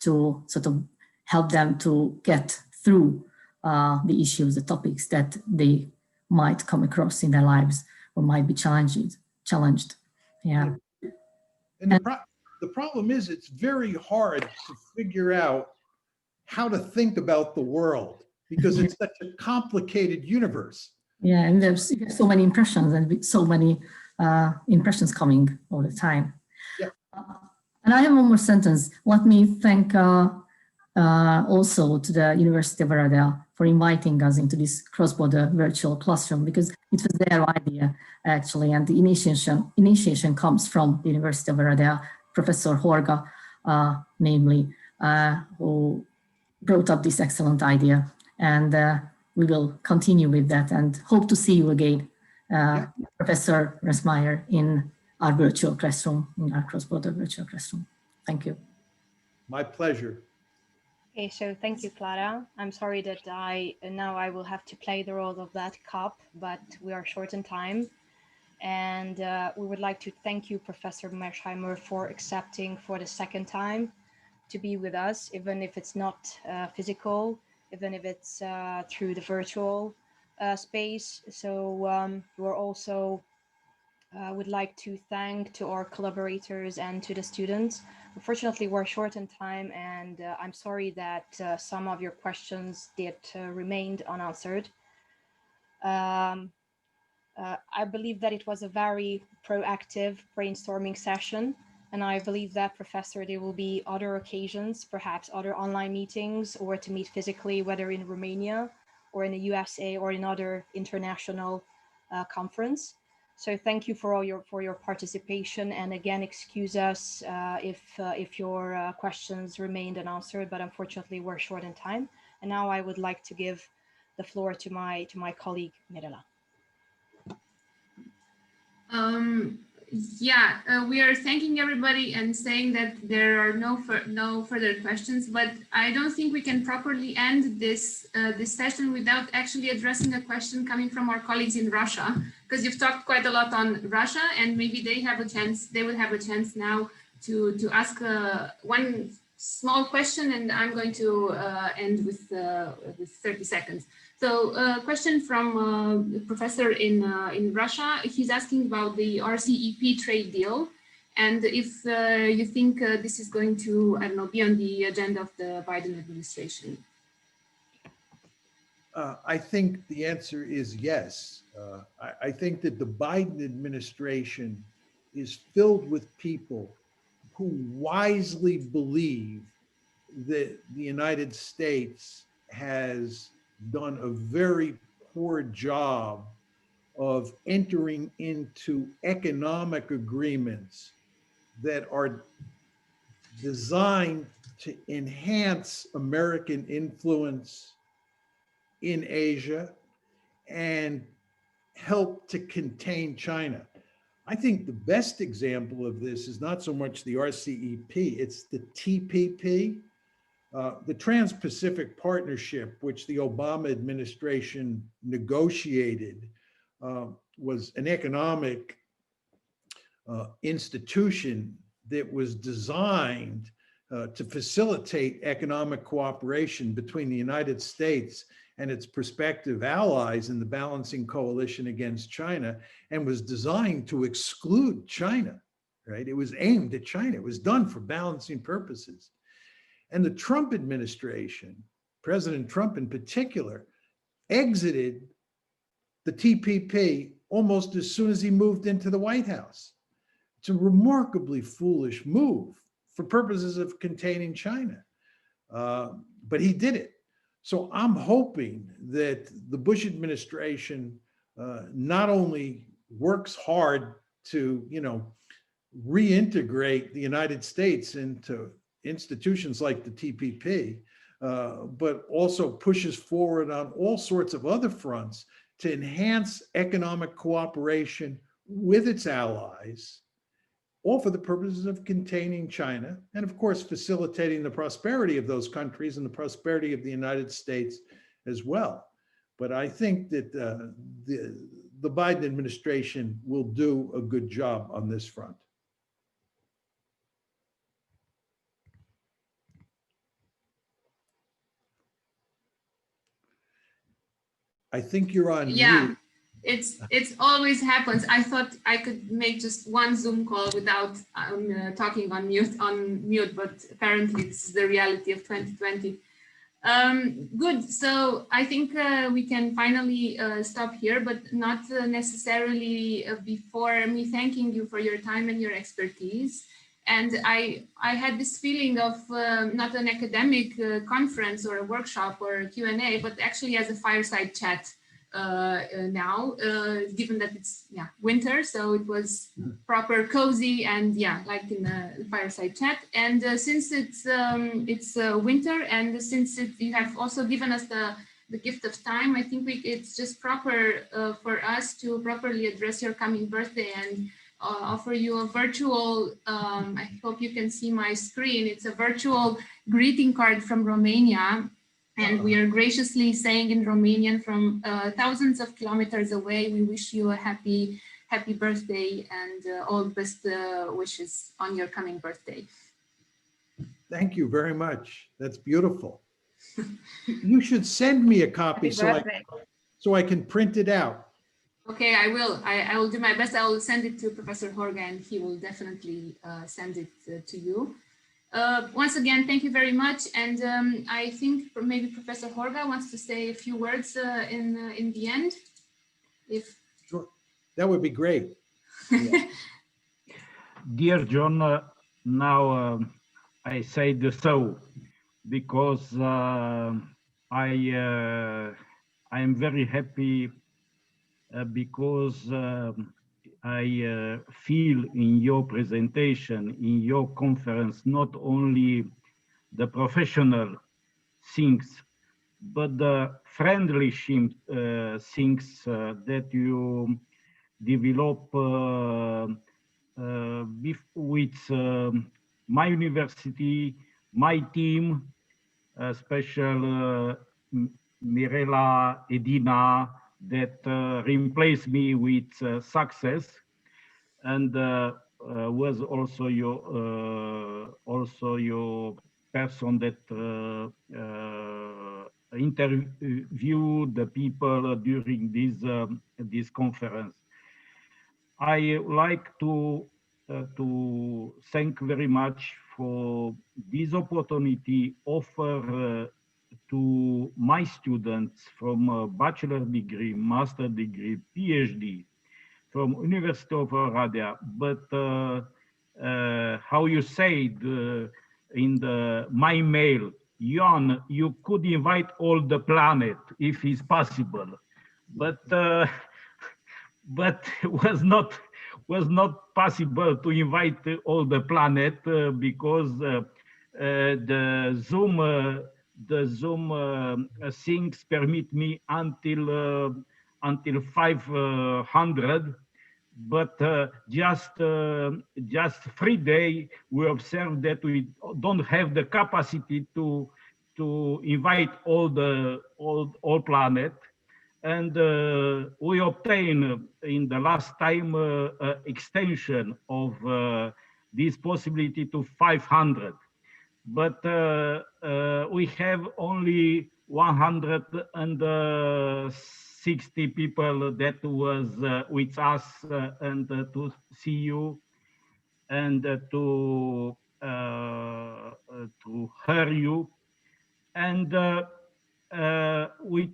to sort of help them to get through the issues, the topics that they might come across in their lives or might be challenged. Yeah. And the problem is it's very hard to figure out how to think about the world because it's such a complicated universe. Yeah, and there's so many impressions and so many impressions coming all the time. Yeah. And I have one more sentence. Let me thank also to the University of Oradea for inviting us into this cross-border virtual classroom, because it was their idea actually, and the initiation comes from the University of Oradea, Professor Horga, namely, who brought up this excellent idea. And we will continue with that and hope to see you again, Professor Resmeyer, in our virtual classroom, in our cross-border virtual classroom. Thank you. My pleasure. Okay, so thank you, Clara. I'm sorry that now I will have to play the role of that cop, but we are short in time. And we would like to thank you, Professor Mearsheimer, for accepting for the second time to be with us, even if it's not physical, even if it's through the virtual space. So we're also would like to thank to our collaborators and to the students. Unfortunately, we're short in time, and I'm sorry that some of your questions did remained unanswered. I believe that it was a very proactive brainstorming session, and I believe that, Professor, there will be other occasions, perhaps other online meetings, or to meet physically, whether in Romania or in the USA or in other international conference. So thank you for your participation, and again, excuse us if your questions remained unanswered, but unfortunately we're short in time. And now I would like to give the floor to my colleague Mirela. We are thanking everybody and saying that there are no further questions, but I don't think we can properly end this session without actually addressing a question coming from our colleagues in Russia, because you've talked quite a lot on Russia, and maybe they will have a chance now to ask one small question, and I'm going to end with 30 seconds. So a question from a professor in Russia. He's asking about the RCEP trade deal, and if you think this is going to, I don't know, be on the agenda of the Biden administration. I think the answer is yes. I think that the Biden administration is filled with people who wisely believe that the United States has done a very poor job of entering into economic agreements that are designed to enhance American influence in Asia and help to contain China. I think the best example of this is not so much the RCEP, it's the TPP, the Trans-Pacific Partnership, which the Obama administration negotiated, was an economic institution that was designed to facilitate economic cooperation between the United States and its prospective allies in the balancing coalition against China, and was designed to exclude China, right? It was aimed at China. It was done for balancing purposes. And the Trump administration, President Trump in particular, exited the TPP almost as soon as he moved into the White House. It's a remarkably foolish move for purposes of containing China, but he did it. So I'm hoping that the Bush administration not only works hard to, reintegrate the United States into institutions like the TPP, but also pushes forward on all sorts of other fronts to enhance economic cooperation with its allies, all for the purposes of containing China, and of course, facilitating the prosperity of those countries and the prosperity of the United States as well. But I think that the Biden administration will do a good job on this front. I think you're on mute. It's always happens. I thought I could make just one Zoom call without talking on mute, but apparently this is the reality of 2020. Good. So I think we can finally stop here, but not necessarily before me thanking you for your time and your expertise. And I had this feeling of not an academic conference or a workshop or a Q&A, but actually as a fireside chat now, given that it's winter, so it was proper cozy and like in a fireside chat. And since it's winter, and since you have also given us the gift of time, I think it's just proper for us to properly address your coming birthday and offer you a virtual, I hope you can see my screen, it's a virtual greeting card from Romania. And we are graciously saying in Romanian from thousands of kilometers away, we wish you a happy birthday and all best wishes on your coming birthday. Thank you very much. That's beautiful. You should send me a copy so I can print it out. Okay, I will. I will do my best. I will send it to Professor Horga and he will definitely send it to you. Once again, thank you very much. And I think maybe Professor Horga wants to say a few words in the end. Sure, that would be great. Dear John, now I say the so because I am very happy because I feel in your presentation, in your conference, not only the professional things, but the friendly things that you develop with my university, my team, special Mirela Edina, that replaced me with success, and was also your person that interviewed the people during this conference. I like to thank very much for this opportunity offered to my students from a bachelor degree, master degree, PhD from University of Oradea. But how you said in my mail, Jan, you could invite all the planet if it's possible. But but was not possible to invite all the planet because the Zoom things permit me until 500. But just 3 days, we observed that we don't have the capacity to invite all planet, and we obtained in the last time extension of this possibility to 500. But we have only 160 people that was with us and to see you and to hear you. And we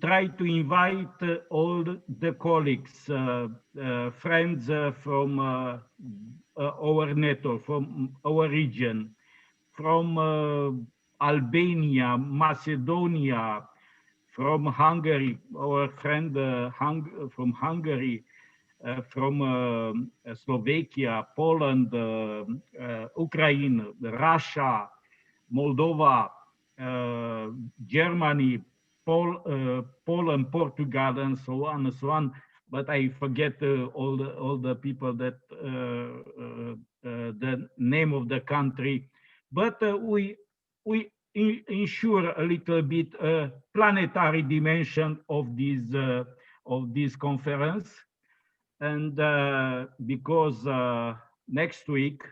try to invite all the colleagues, friends from our network, from our region, from Albania, Macedonia, from Hungary, our friend from Hungary, from Slovakia, Poland, Ukraine, Russia, Moldova, Germany, Poland, Portugal, and so on and so on. But I forget all the people that the name of the country. But we ensure a little bit planetary dimension of this conference, and because next week,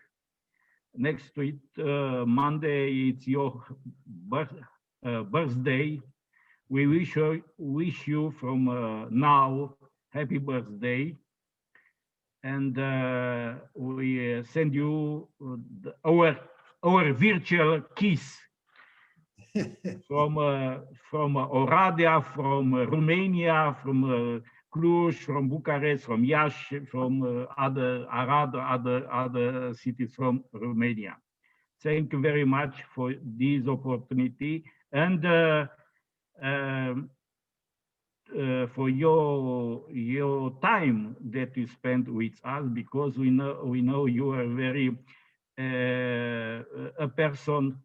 Monday, it's your birthday. We wish you from now happy birthday, and we send you our virtual kiss from Oradea, from Romania, from Cluj, from Bucharest, from Iași, from Arad, other cities from Romania. Thank you very much for this opportunity, and for your time that you spent with us, because we know you are very a person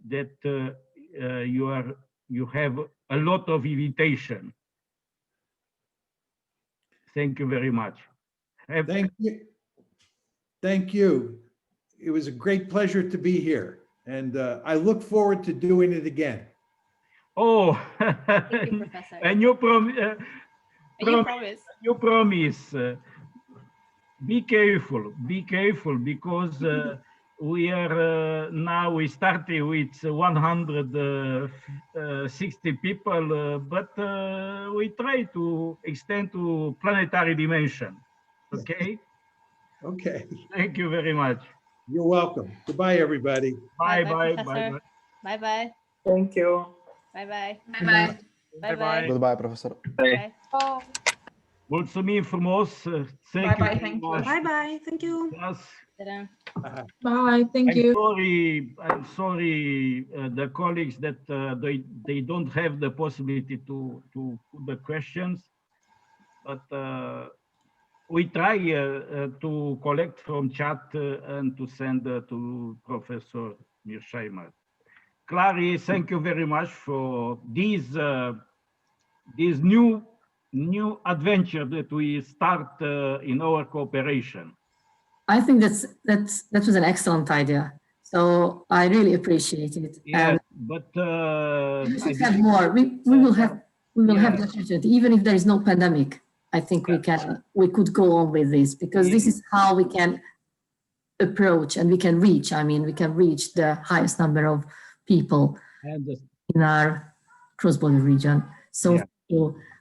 that you have a lot of invitation. Thank you very much. Thank you. Thank you. It was a great pleasure to be here, and I look forward to doing it again. Oh, Thank you, Professor. and you promise. You promise. Be careful, because we are now, we started with 160 people, but we try to extend to planetary dimension. Okay? Okay. Thank you very much. You're welcome. Goodbye, everybody. Bye, Bye-bye, bye, bye, Professor. bye. Bye-bye. Thank you. Bye-bye. Bye-bye. Bye-bye. Goodbye, Professor. Bye. Mulțumim frumos. Thank you Bye-bye, very thank you. much. Bye-bye. Thank you. Yes. Ta-da. Bye. Thank you. I'm sorry, the colleagues that they don't have the possibility to put the questions, but we try to collect from chat and to send to Professor Mearsheimer. Clary, thank you very much for this new adventure that we start in our cooperation. I think that was an excellent idea. So I really appreciate it. Yeah, And but we should have more. We will have the opportunity, even if there is no pandemic. I think we could go on with this, because this is how we can approach and we can reach. I mean, we can reach the highest number of people in our cross-border region. So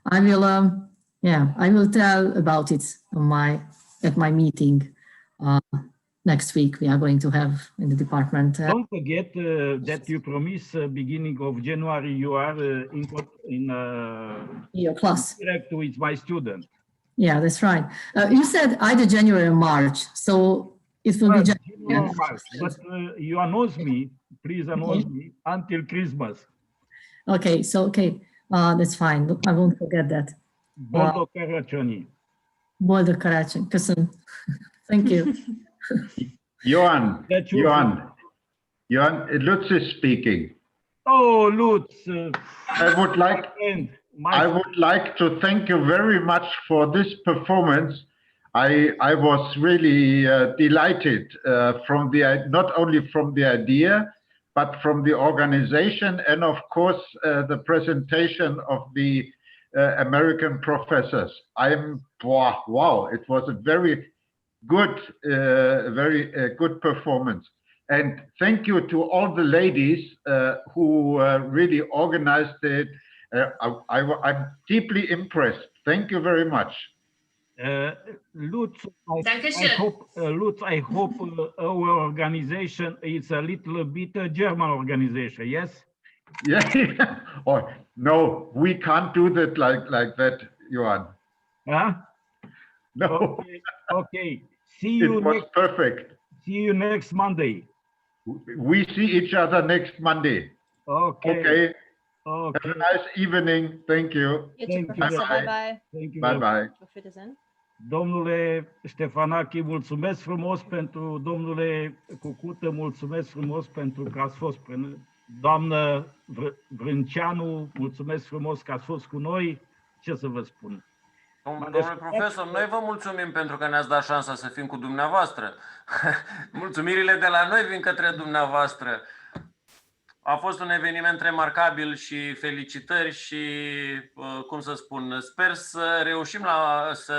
I will tell about it at my meeting next week. We are going to have in the department. Don't forget that you promised beginning of January you are in your class direct with my student. Yeah, that's right. You said either January or March, so it will be January. March, but you announce me, please announce me until Christmas. Okay, so that's fine. I won't forget that. Boldog Karachoni. Boldă Crăciun. Köszönöm. Thank you. Johan, Crăciun. Johan, Lutz is speaking. Oh, Lutz. I would like to thank you very much for this performance. I was really delighted from not only from the idea, but from the organization and of course the presentation of the American professors. Wow, it was a very good, good performance. And thank you to all the ladies who really organized it. I'm deeply impressed. Thank you very much. Lutz, I hope our organization is a little bit a German organization, yes? Yeah. Oh, no, we can't do that like that, Johan. Huh? No. Okay. See you. It was perfect. See you next Monday. We see each other next Monday. Okay. Have a nice evening. Thank you. Bye-bye. Bye-bye. Domnule Ștefănache, mulțumesc frumos pentru, domnule Cucută, mulțumesc frumos pentru că ați fost, doamnă Vrânceanu, mulțumesc frumos că ați fost cu noi. Ce să vă spun? Domnule profesor, noi vă mulțumim pentru că ne-ați dat șansa să fim cu dumneavoastră. Mulțumirile de la noi vin către dumneavoastră. A fost un eveniment remarcabil și felicitări și, cum să spun, sper să reușim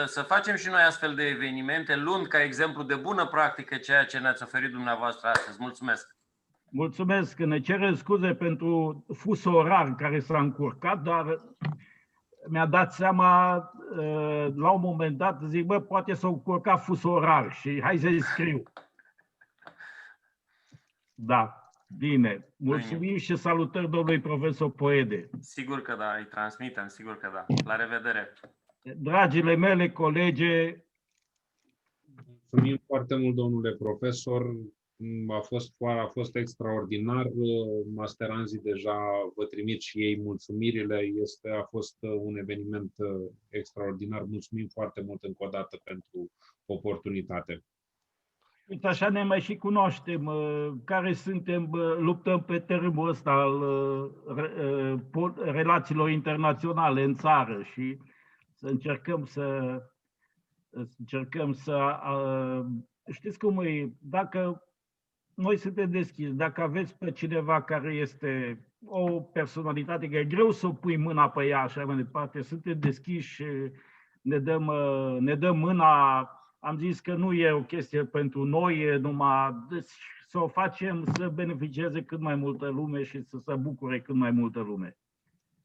să facem și noi astfel de evenimente, luând ca exemplu de bună practică ceea ce ne-ați oferit dumneavoastră astăzi. Mulțumesc! Mulțumesc! Ne cerem scuze pentru fusul orar care s-a încurcat, dar mi-a dat seama la un moment dat, zic, bă, poate s-a încurcat fusul orar și hai să-i scriu. Da. Bine, mulțumim și salutări domnului profesor Poede. Sigur că da, îi transmitem, sigur că da. La revedere! Dragile mele colege, mulțumim foarte mult, domnule profesor. A fost extraordinar. Masteranzii deja vă trimit și ei mulțumirile. A fost un eveniment extraordinar. Mulțumim foarte mult încă o dată pentru oportunitate. Uite, așa ne mai și cunoaștem, care suntem, luptăm pe tărâmul ăsta al relațiilor internaționale în țară și să încercăm să știți cum e, dacă noi suntem deschiși, dacă aveți pe cineva care este o personalitate care e greu să o pui mâna pe ea, așa mai departe, suntem deschiși, ne dăm mâna. Am zis că nu e o chestie pentru noi, e numai să o facem să beneficieze cât mai multă lume și să se bucure cât mai multă lume.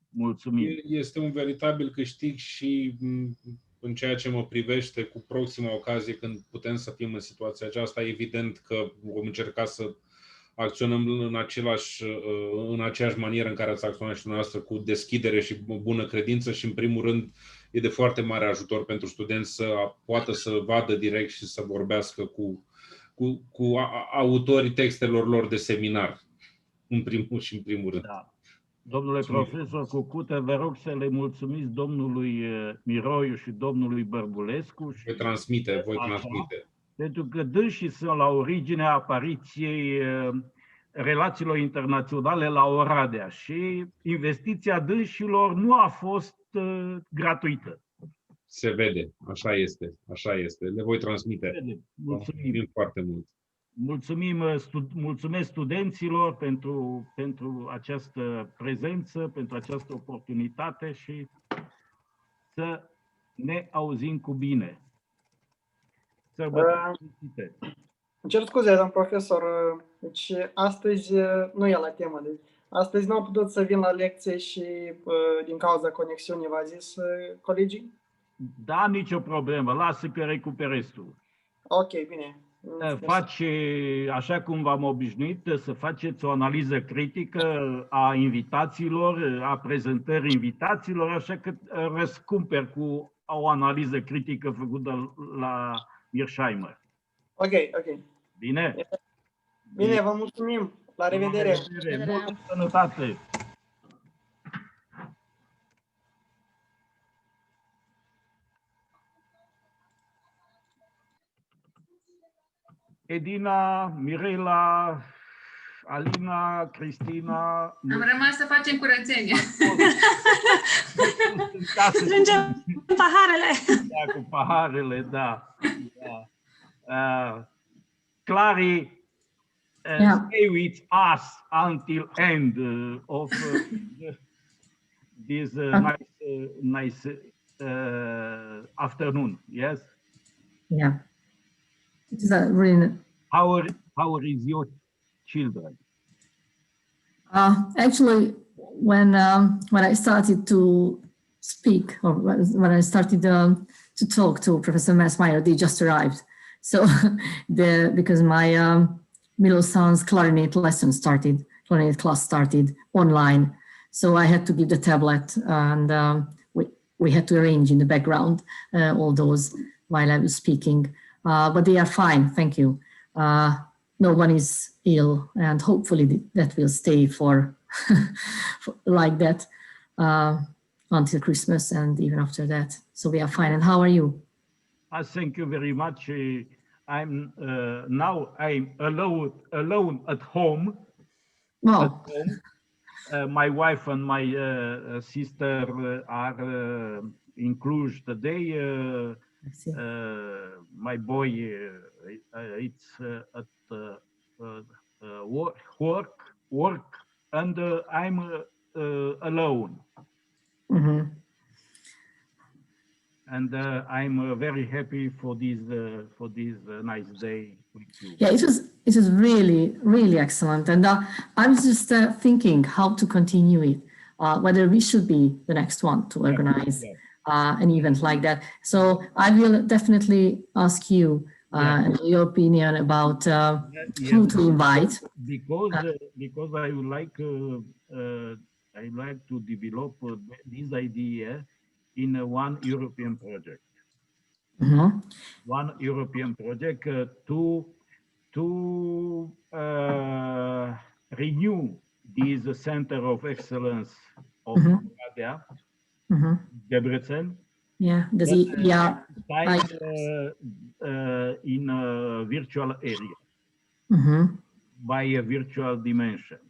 Mulțumim! Este un veritabil câștig și în ceea ce mă privește, cu proxima ocazie când putem să fim în situația aceasta, evident că vom încerca să acționăm în aceeași manieră în care ați acționat și dumneavoastră, cu deschidere și bună credință și, în primul rând, e de foarte mare ajutor pentru studenți să poată să vadă direct și să vorbească cu autorii textelor lor de seminar, în primul rând. Da. Domnule profesor Cucută, vă rog să le mulțumiți domnului Miroiu și domnului Bărbulescu. Voi transmite. Pentru că dânsii sunt la originea apariției relațiilor internaționale la Oradea și investiția dânșilor nu a fost gratuită. Se vede, așa este. Le voi transmite. Mulțumim foarte mult. Mulțumesc studenților pentru această prezență, pentru această oportunitate și să ne auzim cu bine. Îmi cer scuze, domn profesor, deci astăzi nu e la temă. Deci astăzi nu am putut să vin la lecție și din cauza conexiunii, v-a zis colegii? Da, nicio problemă, lasă că recuperezi tu. Ok, bine. Faci, așa cum v-am obișnuit, să faceți o analiză critică a invitațiilor, a prezentării invitațiilor, așa că răscumperi cu o analiză critică făcută la Mearsheimer. Ok. Bine? Bine, vă mulțumim. La revedere. Multă sănătate. Edina, Mirela, Alina, Cristina. Am rămas să facem curățenie. Strângem paharele. Da, cu paharele, da. Clary, stay with us until end of this nice afternoon. Yes. Yeah. It is a really. How is your children? Actually, when I started to speak, or when I started to talk to Professor Massmeyer, they just arrived. So because my middle son's clarinet class started online. So I had to give the tablet, and we had to arrange in the background all those while I was speaking. But they are fine, thank you. No one is ill, and hopefully that will stay for like that until Christmas and even after that. So we are fine. And how are you? Thank you very much. I'm now I'm alone at home. Wow. My wife and my sister are in Cluj today. My boy it's at work, and I'm alone. Mm-hmm. And I'm very happy for this nice day with you. Yeah, it was really excellent, and I was just thinking how to continue it, whether we should be the next one to organize an event like that. So I will definitely ask you your opinion about who to invite. Because I would like to develop this idea in one European project. Mm-hmm. One European project to renew this center of excellence of Oradea, Debrecen. Yeah, in a virtual area, by a virtual dimension.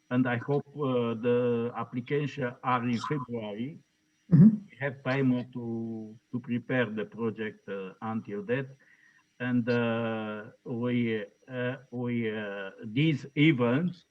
And I hope the applications are in February. We have time to prepare the project until that, and this event